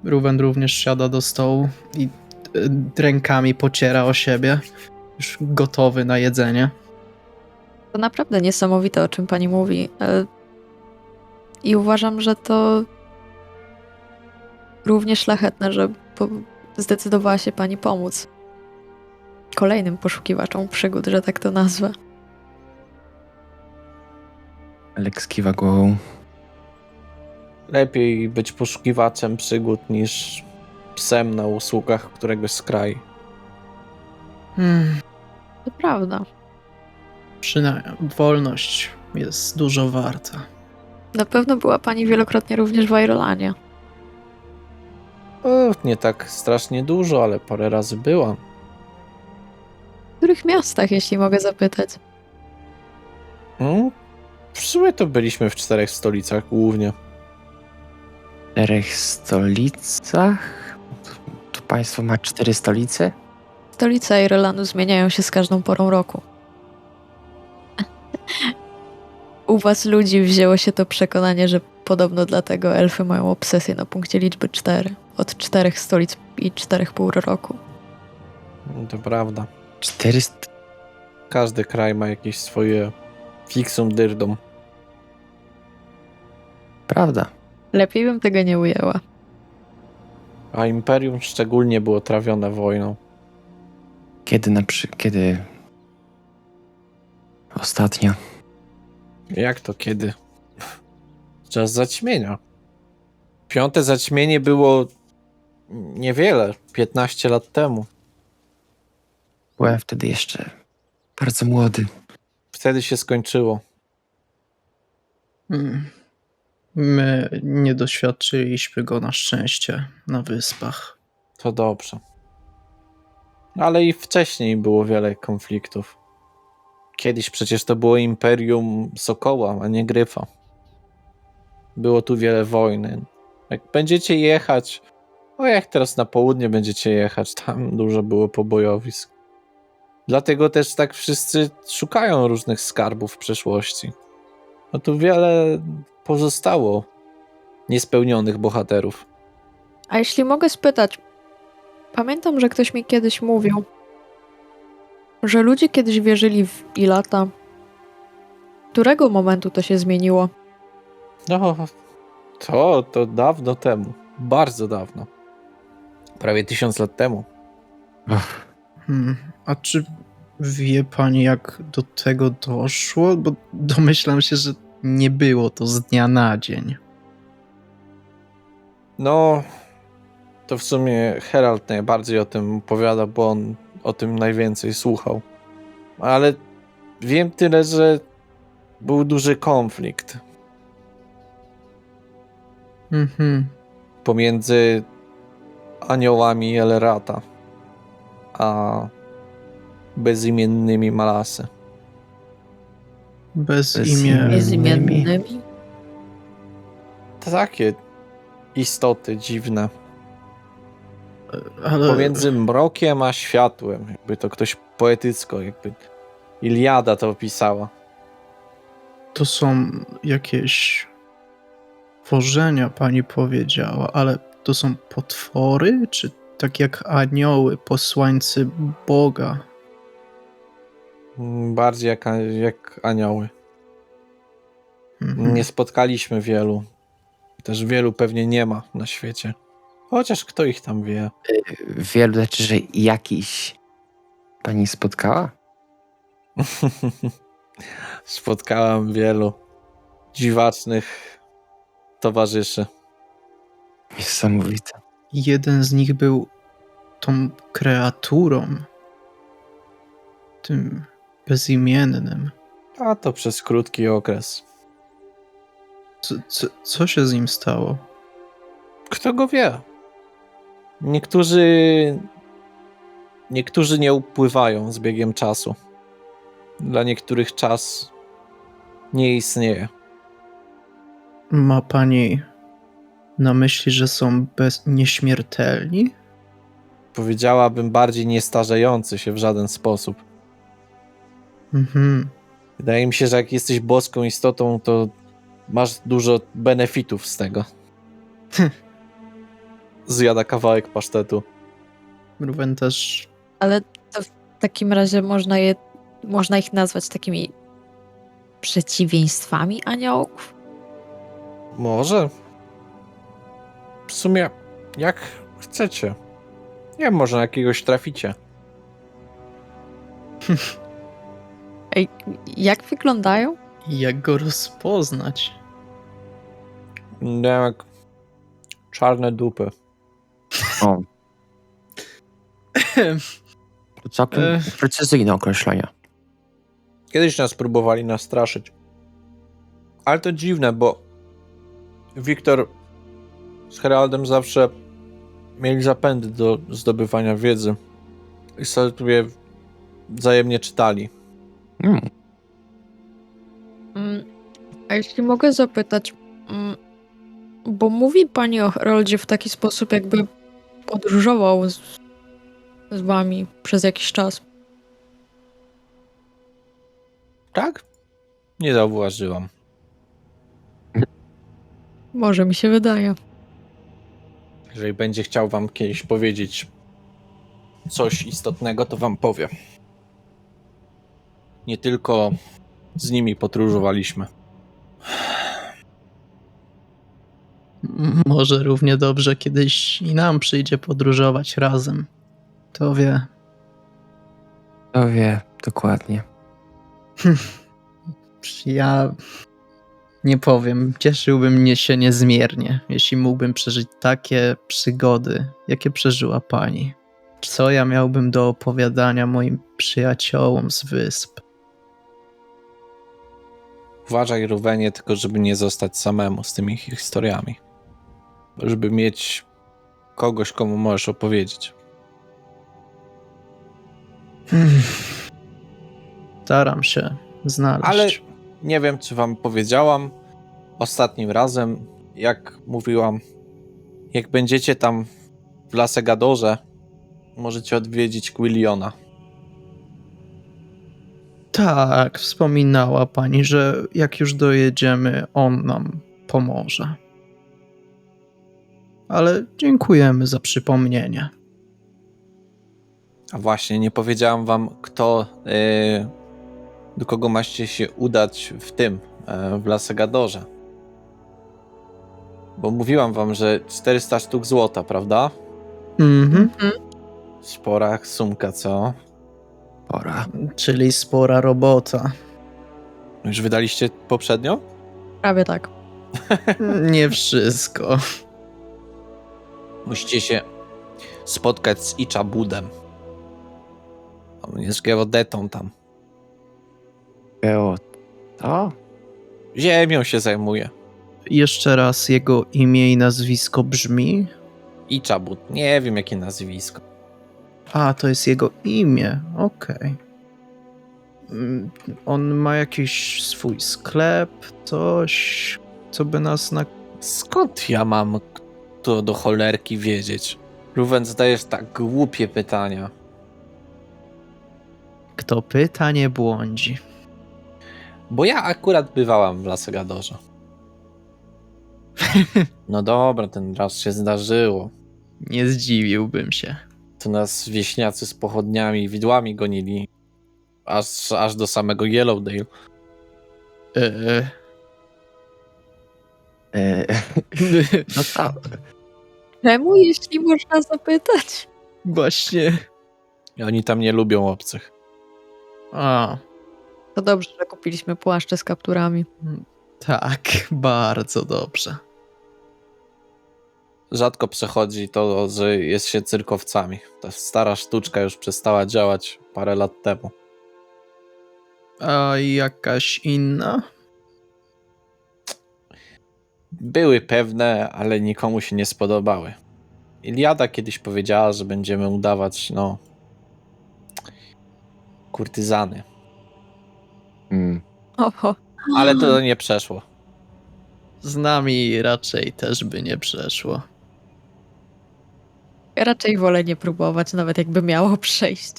Ruwen również siada do stołu i rękami pociera o siebie, już gotowy na jedzenie. To naprawdę niesamowite, o czym pani mówi. I uważam, że to równie szlachetne, że zdecydowała się pani pomóc kolejnym poszukiwaczom przygód, że tak to nazwę. Alex kiwa głową. Lepiej być poszukiwaczem przygód niż psem na usługach któregoś z kraju. To prawda. Przynajmniej wolność jest dużo warta. Na pewno była pani wielokrotnie również w Airolanie. Nie tak strasznie dużo, ale parę razy byłam. W których miastach, jeśli mogę zapytać? W sumie to byliśmy w 4 stolicach głównie. W 4 stolicach? To państwo ma 4 stolice? Stolice Airolanu zmieniają się z każdą porą roku. U was ludzi wzięło się to przekonanie, że podobno dlatego elfy mają obsesję na punkcie liczby 4. Od 4 stolic i 4 pół roku. To prawda. 400... Każdy kraj ma jakieś swoje fixum dyrdum. Prawda. Lepiej bym tego nie ujęła. A Imperium szczególnie było trawione wojną. Kiedy Ostatnio. Jak to kiedy? Czas zaćmienia. 5. zaćmienie było niewiele, 15 lat temu. Byłem wtedy jeszcze bardzo młody. Wtedy się skończyło. My nie doświadczyliśmy go na szczęście na wyspach. To dobrze. Ale i wcześniej było wiele konfliktów. Kiedyś przecież to było Imperium Sokoła, a nie Gryfa. Było tu wiele wojny. Jak będziecie jechać, jak teraz na południe będziecie jechać, tam dużo było pobojowisk. Dlatego też tak wszyscy szukają różnych skarbów w przeszłości. No tu wiele pozostało niespełnionych bohaterów. A jeśli mogę spytać, pamiętam, że ktoś mi kiedyś mówił, że ludzie kiedyś wierzyli w Ilata. Którego momentu to się zmieniło? No, to dawno temu. Bardzo dawno. Prawie 1000 lat temu. A czy wie pani, jak do tego doszło? Bo domyślam się, że nie było to z dnia na dzień. No, to w sumie Herald najbardziej o tym opowiada, bo on o tym najwięcej słuchał. Ale wiem tyle, że był duży konflikt pomiędzy aniołami Elrata a bezimiennymi Malasy. Bezimiennymi? Takie istoty dziwne. Ale Pomiędzy mrokiem a światłem. Jakby to ktoś poetycko, jakby Iliada to opisała. to są jakieś tworzenia, pani powiedziała, ale to są potwory, czy tak jak anioły, posłańcy Boga? Bardziej jak anioły. Nie spotkaliśmy wielu. Też wielu pewnie nie ma na świecie. Chociaż kto ich tam wie. Wielu, znaczy, że jakiś pani spotkała? Spotkałam wielu dziwacznych towarzyszy. Niesamowite. Jeden z nich był tą kreaturą, tym bezimiennym. A to przez krótki okres. Co się z nim stało? Kto go wie? Niektórzy nie upływają z biegiem czasu. Dla niektórych czas nie istnieje. Ma pani na myśli, że są nieśmiertelni? Powiedziałabym bardziej niestarzejący się w żaden sposób. Wydaje mi się, że jak jesteś boską istotą, to masz dużo benefitów z tego. Zjada kawałek pasztetu. Ruben też... Ale to w takim razie można ich nazwać takimi przeciwieństwami aniołów? Może. W sumie, jak chcecie. Nie wiem, może na jakiegoś traficie. Ej, jak wyglądają? Jak go rozpoznać? Nie wiem, jak czarne dupy. O. To całkiem precyzyjne określenia. Kiedyś nas próbowali nastraszyć. Ale to dziwne, bo Wiktor z Heraldem zawsze mieli zapędy do zdobywania wiedzy. I sobie wzajemnie czytali. A jeśli mogę zapytać, bo mówi pani o Heroldzie w taki sposób, jakby podróżował z wami przez jakiś czas. Tak? Nie zauważyłam. Może mi się wydaje. Jeżeli będzie chciał wam kiedyś powiedzieć coś istotnego, to wam powie. Nie tylko z nimi podróżowaliśmy. Może równie dobrze kiedyś i nam przyjdzie podróżować razem. To wie. To wie, dokładnie. Ja nie powiem, cieszyłby mnie się niezmiernie, jeśli mógłbym przeżyć takie przygody, jakie przeżyła pani. Co ja miałbym do opowiadania moim przyjaciołom z wysp? Uważaj, Ruvenie, tylko żeby nie zostać samemu z tymi historiami. Żeby mieć kogoś, komu możesz opowiedzieć. Staram się znaleźć. Ale nie wiem, czy wam powiedziałam ostatnim razem, jak mówiłam, jak będziecie tam w Lasegadorze, możecie odwiedzić Quilliona. Tak, wspominała pani, że jak już dojedziemy, on nam pomoże. Ale dziękujemy za przypomnienie. A właśnie, nie powiedziałam wam, do kogo macie się udać w Lasegadorze. Bo mówiłam wam, że 400 sztuk złota, prawda? Mhm. Spora sumka, co? Pora. Czyli spora robota. Już wydaliście poprzednio? Prawie tak. Nie wszystko. Musicie się spotkać z Ichabudem. On jest geodetą tam. O, Ziemią się zajmuje. Jeszcze raz jego imię i nazwisko brzmi. Ichabud. Nie wiem, jakie nazwisko. A, to jest jego imię. Okej. On ma jakiś swój sklep, coś, co by nas na... Skąd ja mam to do cholerki wiedzieć? Ruwen, zadajesz tak głupie pytania. Kto pyta, nie błądzi. Bo ja akurat bywałam w Lasegadorze. No dobra, ten raz się zdarzyło. Nie zdziwiłbym się. Tu nas wieśniacy z pochodniami i widłami gonili. Aż do samego Yellowdale. no tak. Czemu, jeśli można zapytać? Właśnie. I oni tam nie lubią obcych. A, To dobrze, że kupiliśmy płaszcze z kapturami. tak, bardzo dobrze. Rzadko przechodzi to, że jest się cyrkowcami. Ta stara sztuczka już przestała działać parę lat temu. A jakaś inna? Były pewne, ale nikomu się nie spodobały. Iliada kiedyś powiedziała, że będziemy udawać, kurtyzany. Oho. Ale to nie przeszło. Z nami raczej też by nie przeszło. Ja raczej wolę nie próbować, nawet jakby miało przejść.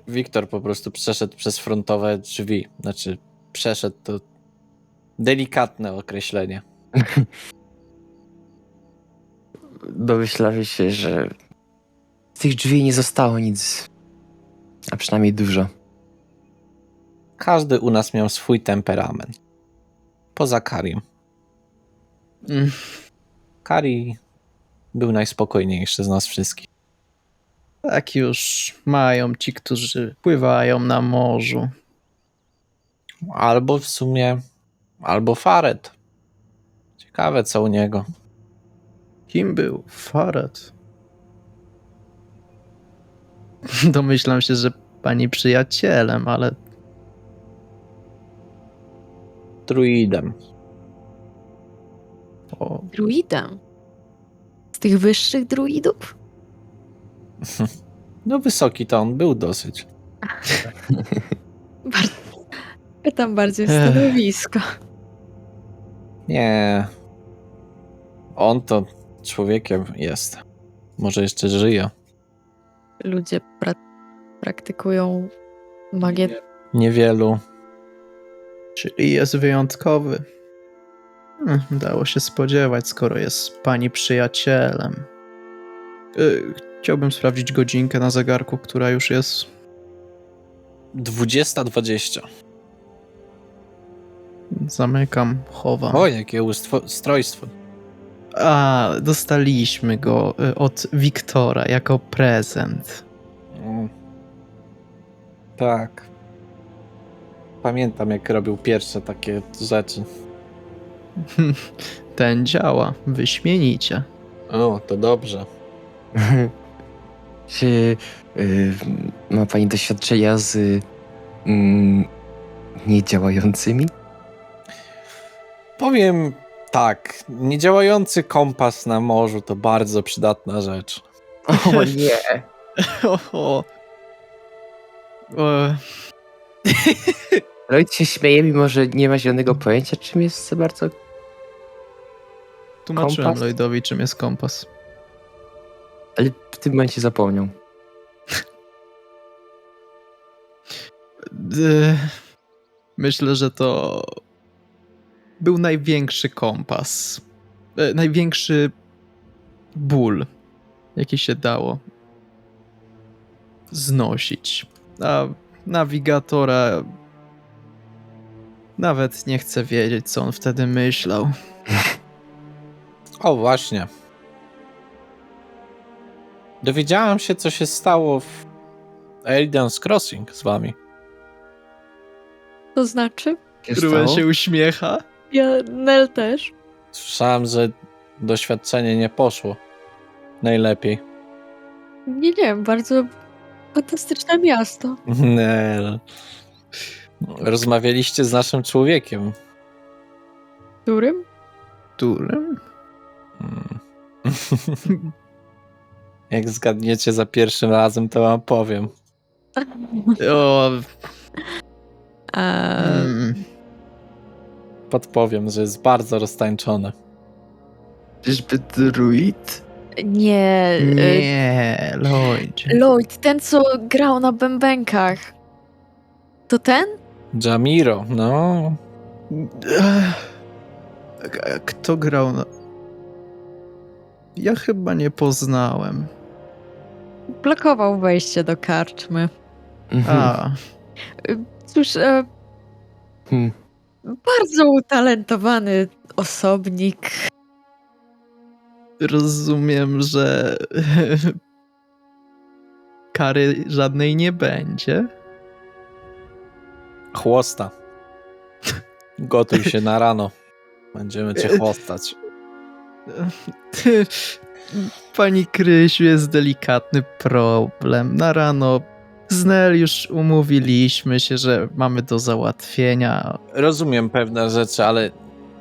Wiktor po prostu przeszedł przez frontowe drzwi. Znaczy, przeszedł to delikatne określenie. Domyślamy się, że z tych drzwi nie zostało nic. A przynajmniej dużo. Każdy u nas miał swój temperament. Poza Karim. Mm, Kari był najspokojniejszy z nas wszystkich. Tak już mają ci, którzy pływają na morzu. Albo w sumie, albo Faret. Ciekawe co u niego. Kim był Faret? Domyślam się, że pani przyjacielem, ale Druidem. o, Druidem? Z tych wyższych druidów? No wysoki to on był dosyć. Pytam bardziej o stanowisko. Nie. On to człowiekiem jest. Może jeszcze żyje. Ludzie praktykują magię. Niewielu. czyli jest wyjątkowy. Dało się spodziewać, skoro jest pani przyjacielem. Chciałbym sprawdzić godzinkę na zegarku, która już jest. 20:20. Zamykam, chowam. O, jakie ustrojstwo. A, dostaliśmy go od Wiktora jako prezent. Tak. pamiętam, jak robił pierwsze takie rzeczy. Ten działa wyśmienicie. O, to dobrze. Czy ma pani doświadczenia z niedziałającymi? Powiem tak, niedziałający kompas na morzu to bardzo przydatna rzecz. O nie! O. E, Lloyd się śmieje, mimo że nie ma zielonego pojęcia, czym jest za bardzo. Tłumaczyłem Kompas? Lloydowi, czym jest kompas. Ale w tym momencie zapomniał. Myślę, że to był największy kompas. Największy ból, jaki się dało znosić. A nawigatora nawet nie chcę wiedzieć, co on wtedy myślał. O, właśnie. Dowiedziałam się, co się stało w Elden's Crossing z wami. To znaczy? Ruben się uśmiecha. Nel też. Słyszałam, że doświadczenie nie poszło najlepiej. Nie, bardzo fantastyczne miasto. Nel. Rozmawialiście z naszym człowiekiem. Którym? Którym? Hmm. Jak zgadniecie za pierwszym razem, to wam powiem. O, Podpowiem, że jest bardzo roztańczony. Czyżby druid? Nie. nie, Lloyd. Lloyd, ten co grał na bębenkach. To ten? Jamiro, no. Kto grał na... Ja chyba nie poznałem. Blokował wejście do karczmy. A, Cóż, Hmm. bardzo utalentowany osobnik. rozumiem, że kary żadnej nie będzie. Chłosta. Gotuj się na rano. Będziemy cię chłostać. Pani Krysiu, jest delikatny problem. Na rano z Nel już umówiliśmy się, że mamy do załatwienia. Rozumiem pewne rzeczy, ale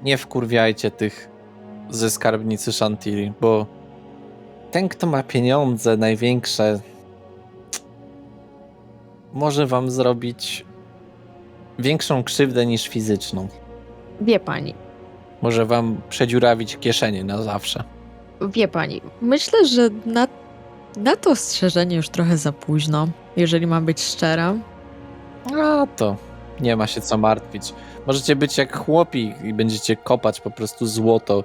nie wkurwiajcie tych ze skarbnicy Chantilly, bo ten, kto ma pieniądze największe, może wam zrobić większą krzywdę niż fizyczną. Wie pani, Może wam przedziurawić kieszenie na zawsze. myślę, że na to ostrzeżenie już trochę za późno, jeżeli mam być szczera. A to nie ma się co martwić. Możecie być jak chłopi i będziecie kopać po prostu złoto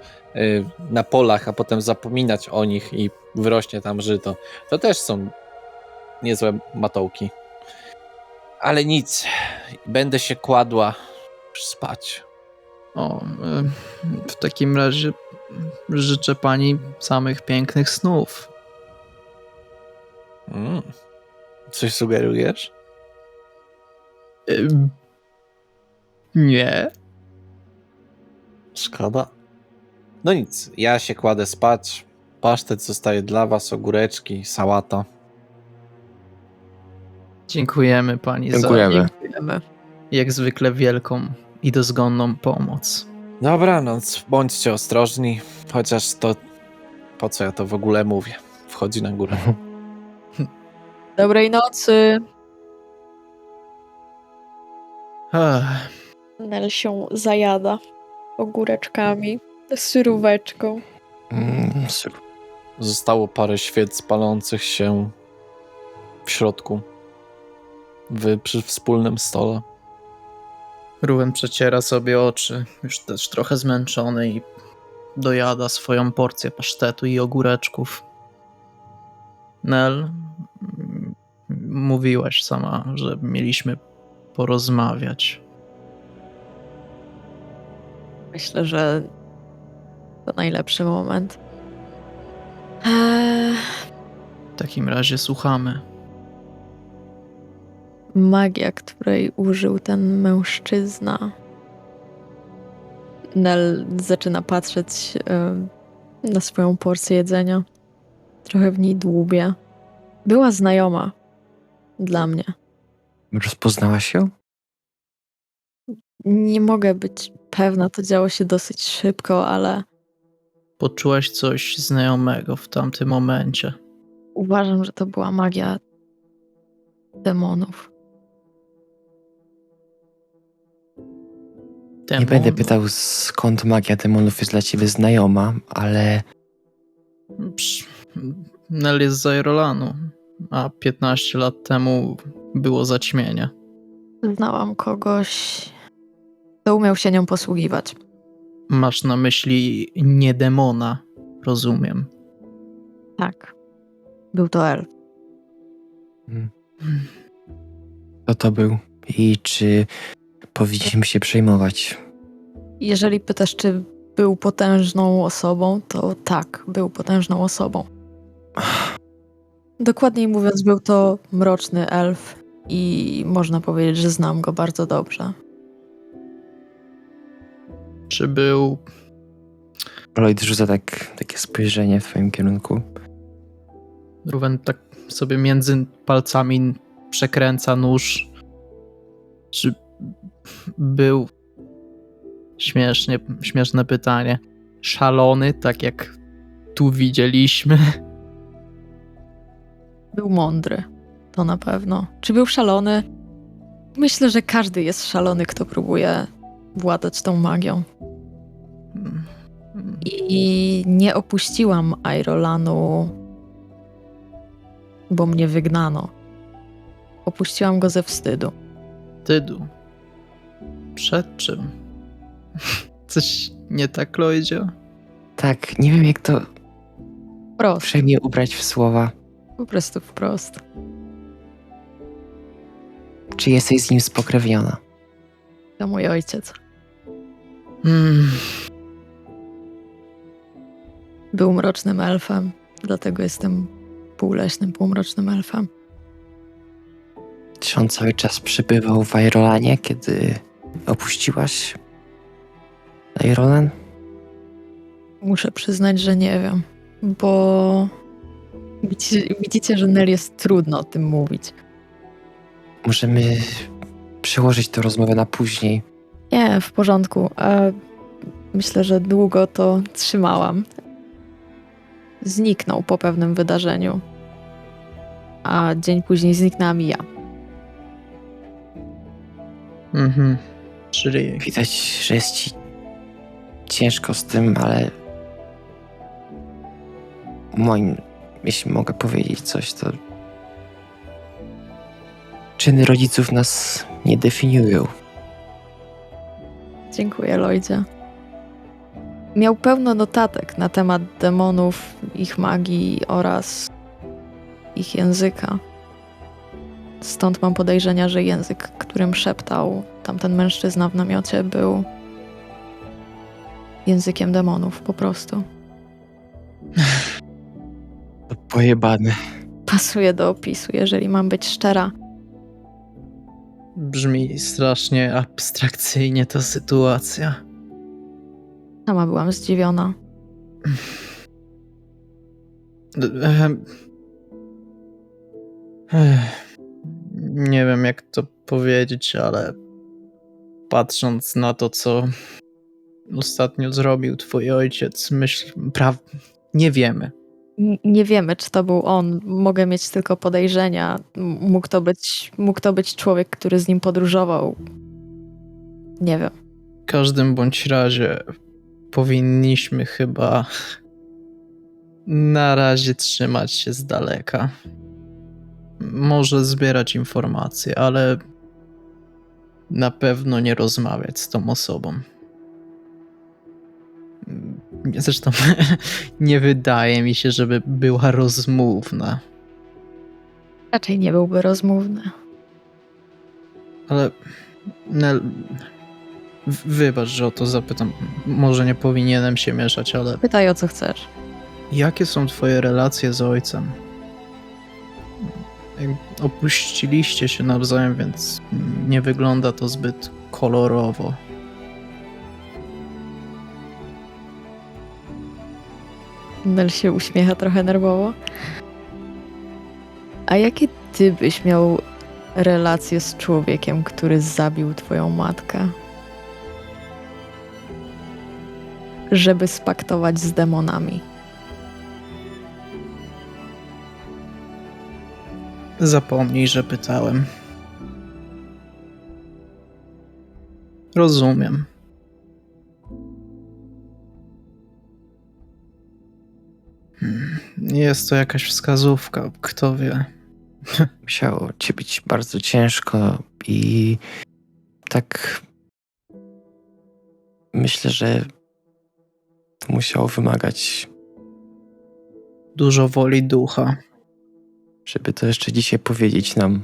na polach, a potem zapominać o nich i wyrośnie tam żyto. To też są niezłe matołki. Ale nic, będę się kładła już spać. O, w takim razie życzę pani samych pięknych snów. Coś sugerujesz? Nie. Szkoda. No nic, ja się kładę spać. Pasztet zostaje dla was, ogóreczki, sałata. Dziękujemy pani Dziękujemy. Dziękujemy. jak zwykle wielką i dozgonną pomoc. Dobranoc, bądźcie ostrożni, chociaż to po co ja to w ogóle mówię? Wchodzi na górę. Dobrej nocy. Ach, Nel się zajada ogóreczkami, suróweczką. Zostało parę świec palących się w środku, przy wspólnym stole. Ruben przeciera sobie oczy, już też trochę zmęczony i dojada swoją porcję pasztetu i ogóreczków. Nel, mówiłaś sama, że mieliśmy porozmawiać. Myślę, że to najlepszy moment. W takim razie słuchamy. magia, której użył ten mężczyzna. Nel zaczyna patrzeć na swoją porcję jedzenia. Trochę w niej dłubie. Była znajoma dla mnie. Rozpoznałaś ją? Nie mogę być pewna, to działo się dosyć szybko, ale Poczułaś coś znajomego w tamtym momencie. uważam, że to była magia demonów. Nie będę pytał, skąd magia demonów jest dla ciebie znajoma, ale Psz, Nel jest z Airolanu, a 15 lat temu było zaćmienie. Znałam kogoś, kto umiał się nią posługiwać. Masz na myśli nie demona, rozumiem. Tak. Był to elf. kto to był i czy powinniśmy się przejmować? Jeżeli pytasz, czy był potężną osobą, to tak, był potężną osobą. Dokładniej mówiąc, był to mroczny elf i można powiedzieć, że znam go bardzo dobrze. Czy był... Lloyd rzuca takie spojrzenie w twoim kierunku. Ruben tak sobie między palcami przekręca nóż. Czy był... Śmieszne pytanie. Szalony, tak jak tu widzieliśmy? Był mądry, to na pewno. Czy był szalony? Myślę, że każdy jest szalony, kto próbuje władać tą magią. I nie opuściłam Airolanu, bo mnie wygnano. Opuściłam go ze wstydu. Wstydu. Przed czym? Coś nie tak, Lloydzie? Tak, nie wiem jak to Wprost, uprzejmie ubrać w słowa. po prostu wprost. Czy jesteś z nim spokrewniona? To mój ojciec. Był mrocznym elfem, dlatego jestem półleśnym, półmrocznym elfem. Czy on cały czas przybywał w Airolanie, kiedy opuściłaś Airolan? Muszę przyznać, że nie wiem, bo widzicie, że Nel jest trudno o tym mówić. Możemy przełożyć tę rozmowę na później. Nie, w porządku. Myślę, że długo to trzymałam. Zniknął po pewnym wydarzeniu, a dzień później zniknęłam i ja. Czyli Widać, że jest ci ciężko z tym, ale jeśli mogę powiedzieć coś, to czyny rodziców nas nie definiują. Dziękuję, Lloydzie. Miał pełno notatek na temat demonów, ich magii oraz ich języka. Stąd mam podejrzenia, że język, którym szeptał tamten mężczyzna w namiocie, był językiem demonów, po prostu. To pojebane. Pasuje do opisu, jeżeli mam być szczera. brzmi strasznie abstrakcyjnie ta sytuacja. Sama byłam zdziwiona. Nie wiem, jak to powiedzieć, ale patrząc na to, co ostatnio zrobił twój ojciec, nie wiemy. Nie wiemy, czy to był on. Mogę mieć tylko podejrzenia. Mógł to być człowiek, który z nim podróżował. Nie wiem. W każdym bądź razie powinniśmy chyba na razie trzymać się z daleka. Może zbierać informacje, ale na pewno nie rozmawiać z tą osobą. Zresztą nie wydaje mi się, żeby była rozmówna. Raczej nie byłby rozmówny. Ale Nel, wybacz, że o to zapytam. Może nie powinienem się mieszać, ale Pytaj, o co chcesz. jakie są twoje relacje z ojcem? Opuściliście się nawzajem, więc nie wygląda to zbyt kolorowo. Nel się uśmiecha trochę nerwowo. A jakie ty byś miał relacje z człowiekiem, który zabił twoją matkę? Żeby spaktować z demonami. Zapomnij, że pytałem. Rozumiem. Jest to jakaś wskazówka, kto wie. Musiało ci być bardzo ciężko i tak myślę, że to musiało wymagać, Dużo woli ducha. żeby to jeszcze dzisiaj powiedzieć nam.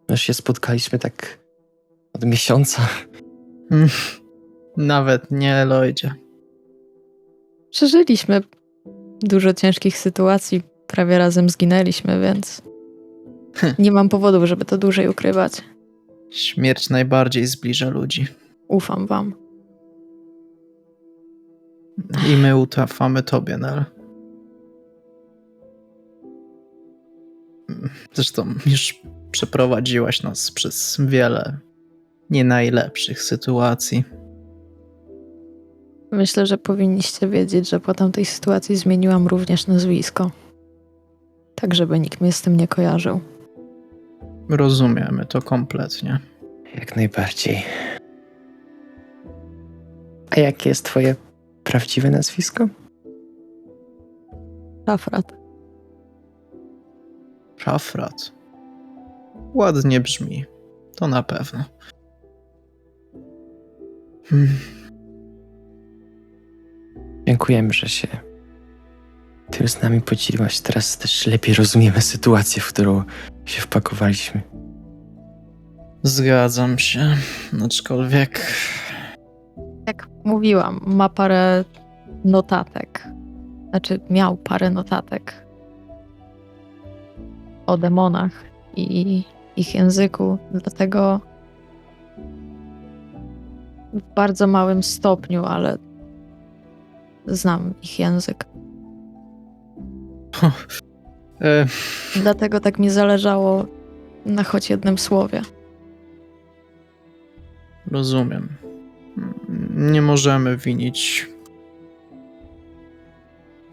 No się spotkaliśmy tak od miesiąca. Nawet nie, Lloydzie. Przeżyliśmy dużo ciężkich sytuacji, prawie razem zginęliśmy, więc nie mam powodów, żeby to dłużej ukrywać. Śmierć najbardziej zbliża ludzi. Ufam wam. I my ufamy tobie, Nel. Zresztą już przeprowadziłaś nas przez wiele nie najlepszych sytuacji. Myślę, że powinniście wiedzieć, że po tamtej sytuacji zmieniłam również nazwisko. Tak, żeby nikt mnie z tym nie kojarzył. Rozumiemy to kompletnie. Jak najbardziej. A jakie jest twoje prawdziwe nazwisko? Szafrat. Szafrat. Ładnie brzmi. To na pewno. Dziękujemy, że się tym z nami podzieliłaś. Teraz też lepiej rozumiemy sytuację, w którą się wpakowaliśmy. Zgadzam się. Aczkolwiek Jak mówiłam, ma parę notatek. Znaczy, miał parę notatek o demonach i ich języku. Dlatego w bardzo małym stopniu, ale znam ich język. e, Dlatego tak mi zależało na choć jednym słowie. rozumiem. Nie możemy winić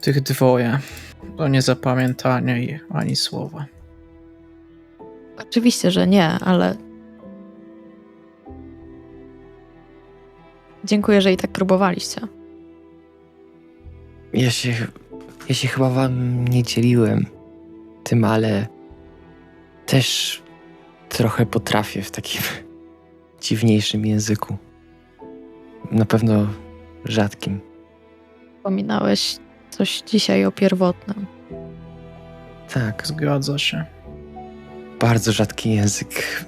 tych dwoje o niezapamiętanie i ani słowa. Oczywiście, że nie, ale dziękuję, że i tak próbowaliście. Ja się chyba wam nie dzieliłem tym, ale też trochę potrafię w takim dziwniejszym języku. Na pewno rzadkim. Wspominałeś coś dzisiaj o pierwotnym. Tak, Zgadza się. bardzo rzadki język.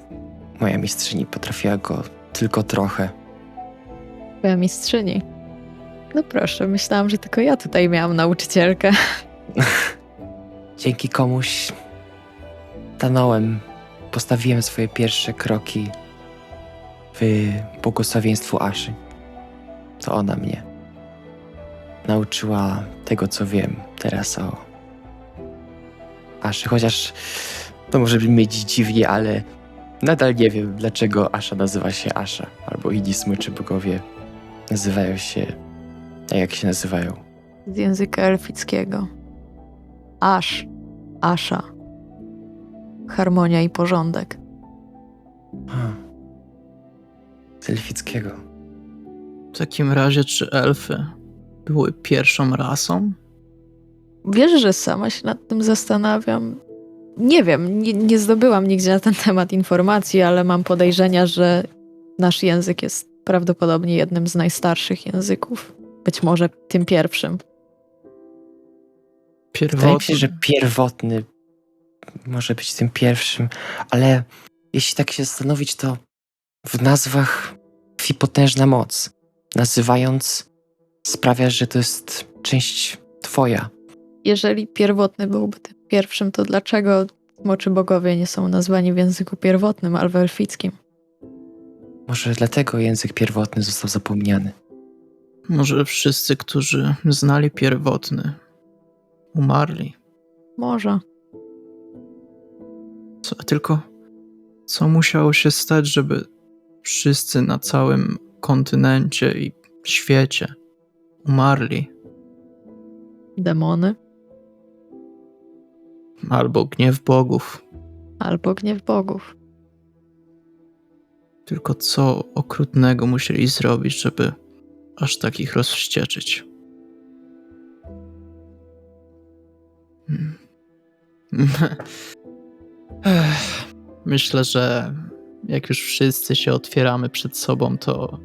Moja mistrzyni potrafiła go tylko trochę. Twoja mistrzyni. No proszę, myślałam, że tylko ja tutaj miałam nauczycielkę. Dzięki komuś stanąłem, postawiłem swoje pierwsze kroki w błogosławieństwu Aszy. To ona mnie nauczyła tego, co wiem teraz o Aszy. Chociaż to może brzmieć dziwnie, ale nadal nie wiem, dlaczego Asha nazywa się Asha, albo inni smyczy bogowie nazywają się tak, jak się nazywają. Z języka elfickiego. Asz. Asha. Harmonia i porządek. Z elfickiego. W takim razie, czy elfy były pierwszą rasą? Wiesz, że sama się nad tym zastanawiam. Nie wiem, nie zdobyłam nigdzie na ten temat informacji, ale mam podejrzenia, że nasz język jest prawdopodobnie jednym z najstarszych języków. Być może tym pierwszym. Wydaje mi się, że pierwotny może być tym pierwszym, ale jeśli tak się zastanowić, to w nazwach tkwi potężna moc. Nazywając sprawia, że to jest część twoja. Jeżeli pierwotny byłby tym pierwszym, to dlaczego Smoczy bogowie nie są nazwani w języku pierwotnym, ale w elfickim. Może dlatego język pierwotny został zapomniany. Może wszyscy, którzy znali pierwotny, umarli. Może. Tylko co musiało się stać, żeby wszyscy na całym kontynencie i świecie umarli? Demony Albo gniew bogów. albo gniew bogów. Tylko co okrutnego musieli zrobić, żeby aż tak ich rozwścieczyć? Hmm. Myślę, że jak już wszyscy się otwieramy przed sobą, to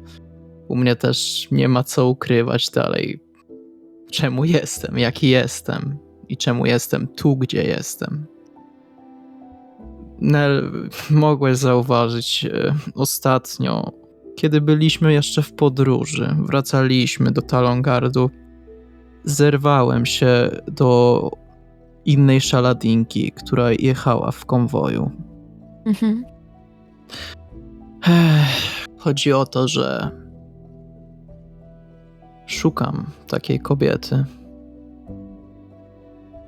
u mnie też nie ma co ukrywać dalej. Czemu jestem, jaki jestem i czemu jestem tu, gdzie jestem. Nel, mogłeś zauważyć ostatnio, kiedy byliśmy jeszcze w podróży, wracaliśmy do Talongardu, zerwałem się do innej szaladinki, która jechała w konwoju. Mhm. Chodzi o to, że szukam takiej kobiety.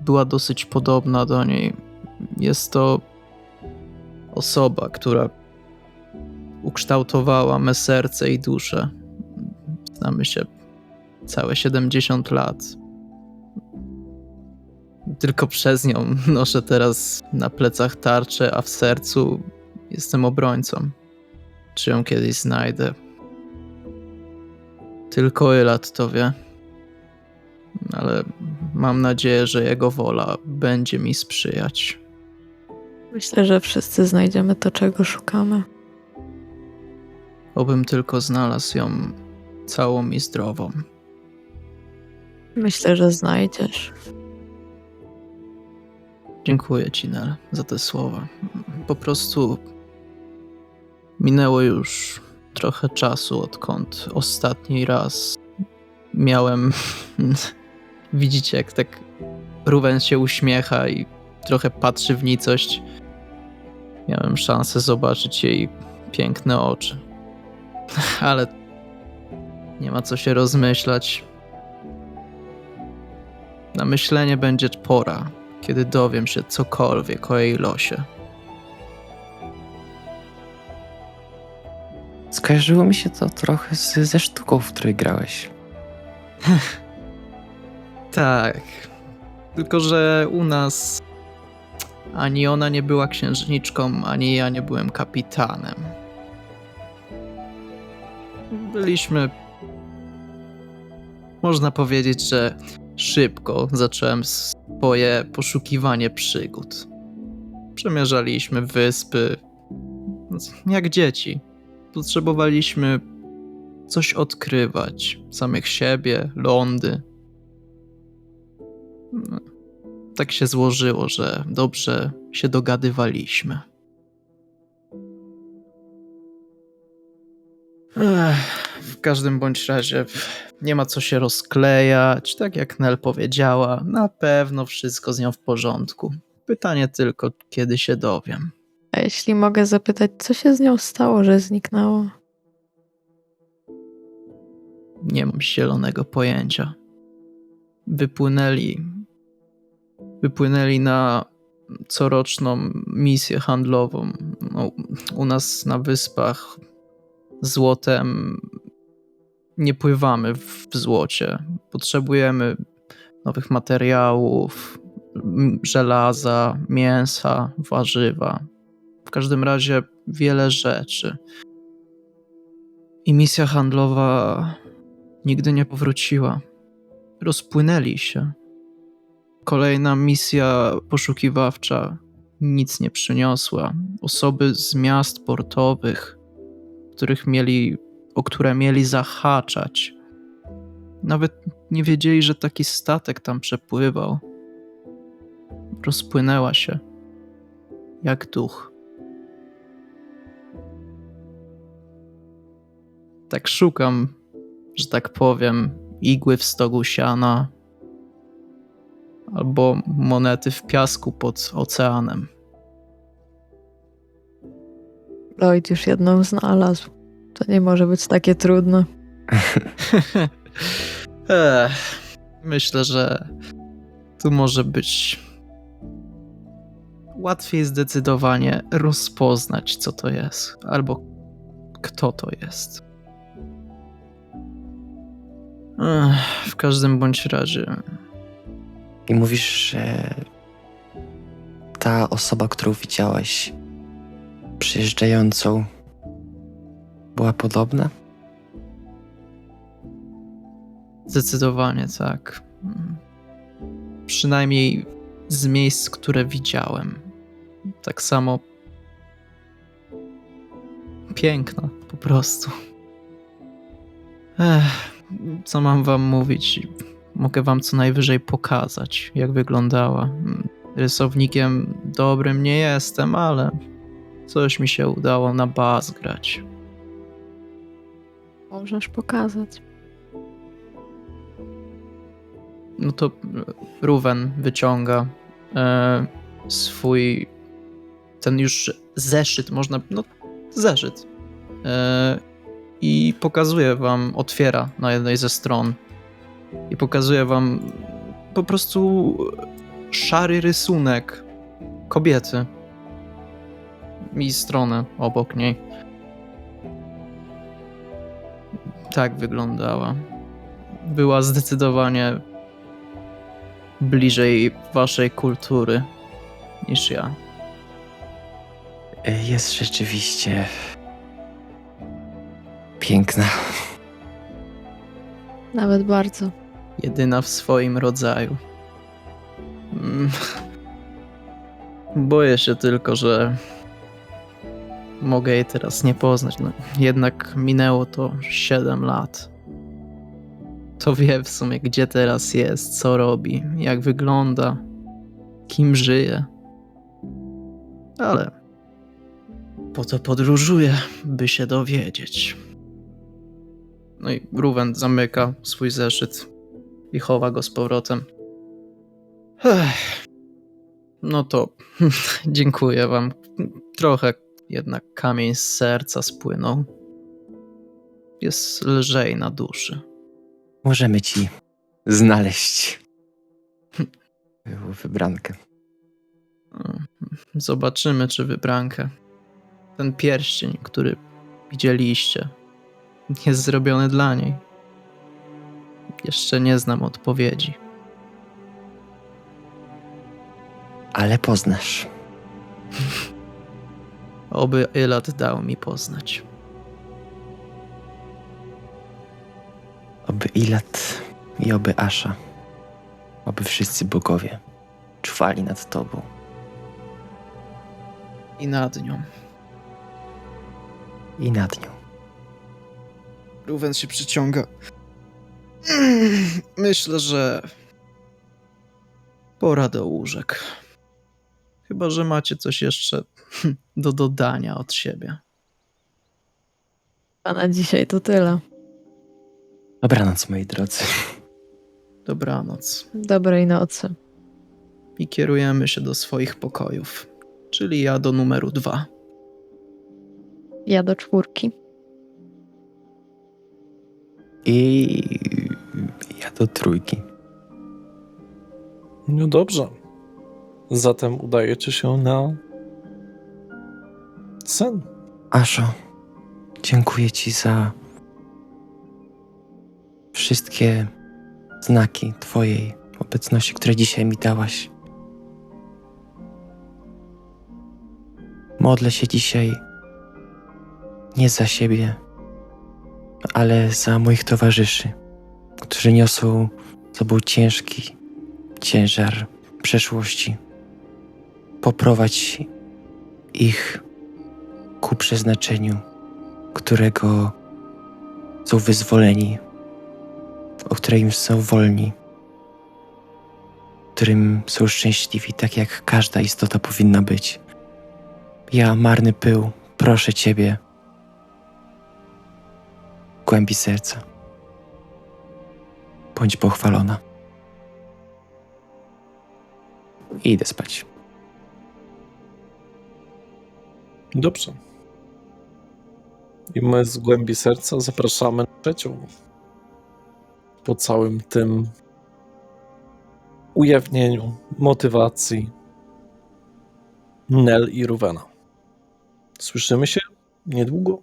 Była dosyć podobna do niej. Jest to osoba, która ukształtowała me serce i duszę. Znamy się całe 70 lat. Tylko przez nią noszę teraz na plecach tarczę, a w sercu jestem obrońcą. Czy ją kiedyś znajdę? Tylko Elat to wie. Ale mam nadzieję, że jego wola będzie mi sprzyjać. Myślę, że wszyscy znajdziemy to, czego szukamy. Obym tylko znalazł ją całą i zdrową. Myślę, że znajdziesz. Dziękuję ci, Nel, za te słowa. Po prostu minęło już trochę czasu, odkąd ostatni raz miałem... Widzicie, jak tak Ruwen się uśmiecha i trochę patrzy w nicość. Miałem szansę zobaczyć jej piękne oczy. Ale nie ma co się rozmyślać. Na myślenie będzie pora, kiedy dowiem się cokolwiek o jej losie. Skojarzyło mi się to trochę ze sztuką, w której grałeś. Tak. Tylko że u nas ani ona nie była księżniczką, ani ja nie byłem kapitanem. Byliśmy... Można powiedzieć, że szybko zacząłem swoje poszukiwanie przygód. Przemierzaliśmy wyspy jak dzieci. Potrzebowaliśmy coś odkrywać. Samych siebie, lądy. Tak się złożyło, że dobrze się dogadywaliśmy. W każdym bądź razie nie ma co się rozklejać. Tak jak Nel powiedziała, na pewno wszystko z nią w porządku. Pytanie tylko, kiedy się dowiem. A jeśli mogę zapytać, co się z nią stało, że zniknęło? Nie mam zielonego pojęcia. Wypłynęli na coroczną misję handlową. No, u nas na wyspach złotem nie pływamy w złocie. Potrzebujemy nowych materiałów, żelaza, mięsa, warzywa. W każdym razie wiele rzeczy. I misja handlowa nigdy nie powróciła. Rozpłynęli się. Kolejna misja poszukiwawcza nic nie przyniosła. Osoby z miast portowych, o które mieli zahaczać, nawet nie wiedzieli, że taki statek tam przepływał. Rozpłynęła się jak duch. Tak szukam, że tak powiem, igły w stogu siana albo monety w piasku pod oceanem. Lloyd już jedną znalazł. To nie może być takie trudne. Myślę, że tu może być łatwiej zdecydowanie rozpoznać, co to jest, albo kto to jest. W każdym bądź razie, I mówisz, że ta osoba, którą widziałeś przyjeżdżającą, była podobna? zdecydowanie tak. Przynajmniej z miejsc, które widziałem. Tak samo piękna, po prostu. Co mam wam mówić? Mogę wam co najwyżej pokazać, jak wyglądała. Rysownikiem dobrym nie jestem, ale coś mi się udało na bas grać. Możesz pokazać. No to Ruwen wyciąga swój ten już zeszyt, zeszyt. I pokazuje wam, otwiera na jednej ze stron i pokazuje wam po prostu szary rysunek kobiety i stronę obok niej. Tak wyglądała. Była zdecydowanie bliżej waszej kultury niż ja. Jest rzeczywiście piękna. Nawet bardzo. Jedyna w swoim rodzaju. Boję się tylko, że mogę jej teraz nie poznać. No, jednak minęło to 7 lat. To wie w sumie, gdzie teraz jest, co robi, jak wygląda, kim żyje. Ale po to podróżuję, by się dowiedzieć. No i Ruwen zamyka swój zeszyt i chowa go z powrotem. No to dziękuję wam. Trochę jednak kamień z serca spłynął. Jest lżej na duszy. Możemy ci znaleźć wybrankę. Zobaczymy, czy wybrankę. Ten pierścień, który widzieliście, jest zrobiony dla niej. Jeszcze nie znam odpowiedzi. Ale poznasz. Oby Elat dał mi poznać. Oby Ilat i oby Asha, oby wszyscy bogowie czuwali nad tobą. I nad nią. I nad nią. Ruwen się przyciąga. Myślę, że pora do łóżek. Chyba że macie coś jeszcze do dodania od siebie. A na dzisiaj to tyle. Dobranoc, moi drodzy. Dobranoc. Dobrej nocy. I kierujemy się do swoich pokojów. Czyli ja do numeru 2. Ja do 4. I ja do 3. No dobrze. Zatem udajecie się na sen. Asho, dziękuję ci za wszystkie znaki twojej obecności, które dzisiaj mi dałaś. Modlę się dzisiaj nie za siebie, ale za moich towarzyszy, którzy niosą z sobą ciężki ciężar przeszłości. Poprowadź ich ku przeznaczeniu, którego są wyzwoleni, o którym są wolni, którym są szczęśliwi, tak jak każda istota powinna być. Ja, marny pył, proszę Ciebie, w głębi serca, bądź pochwalona. I idę spać. Dobrze. I my z głębi serca zapraszamy na trzecią. Po całym tym ujawnieniu motywacji Nel i Rowena. Słyszymy się niedługo.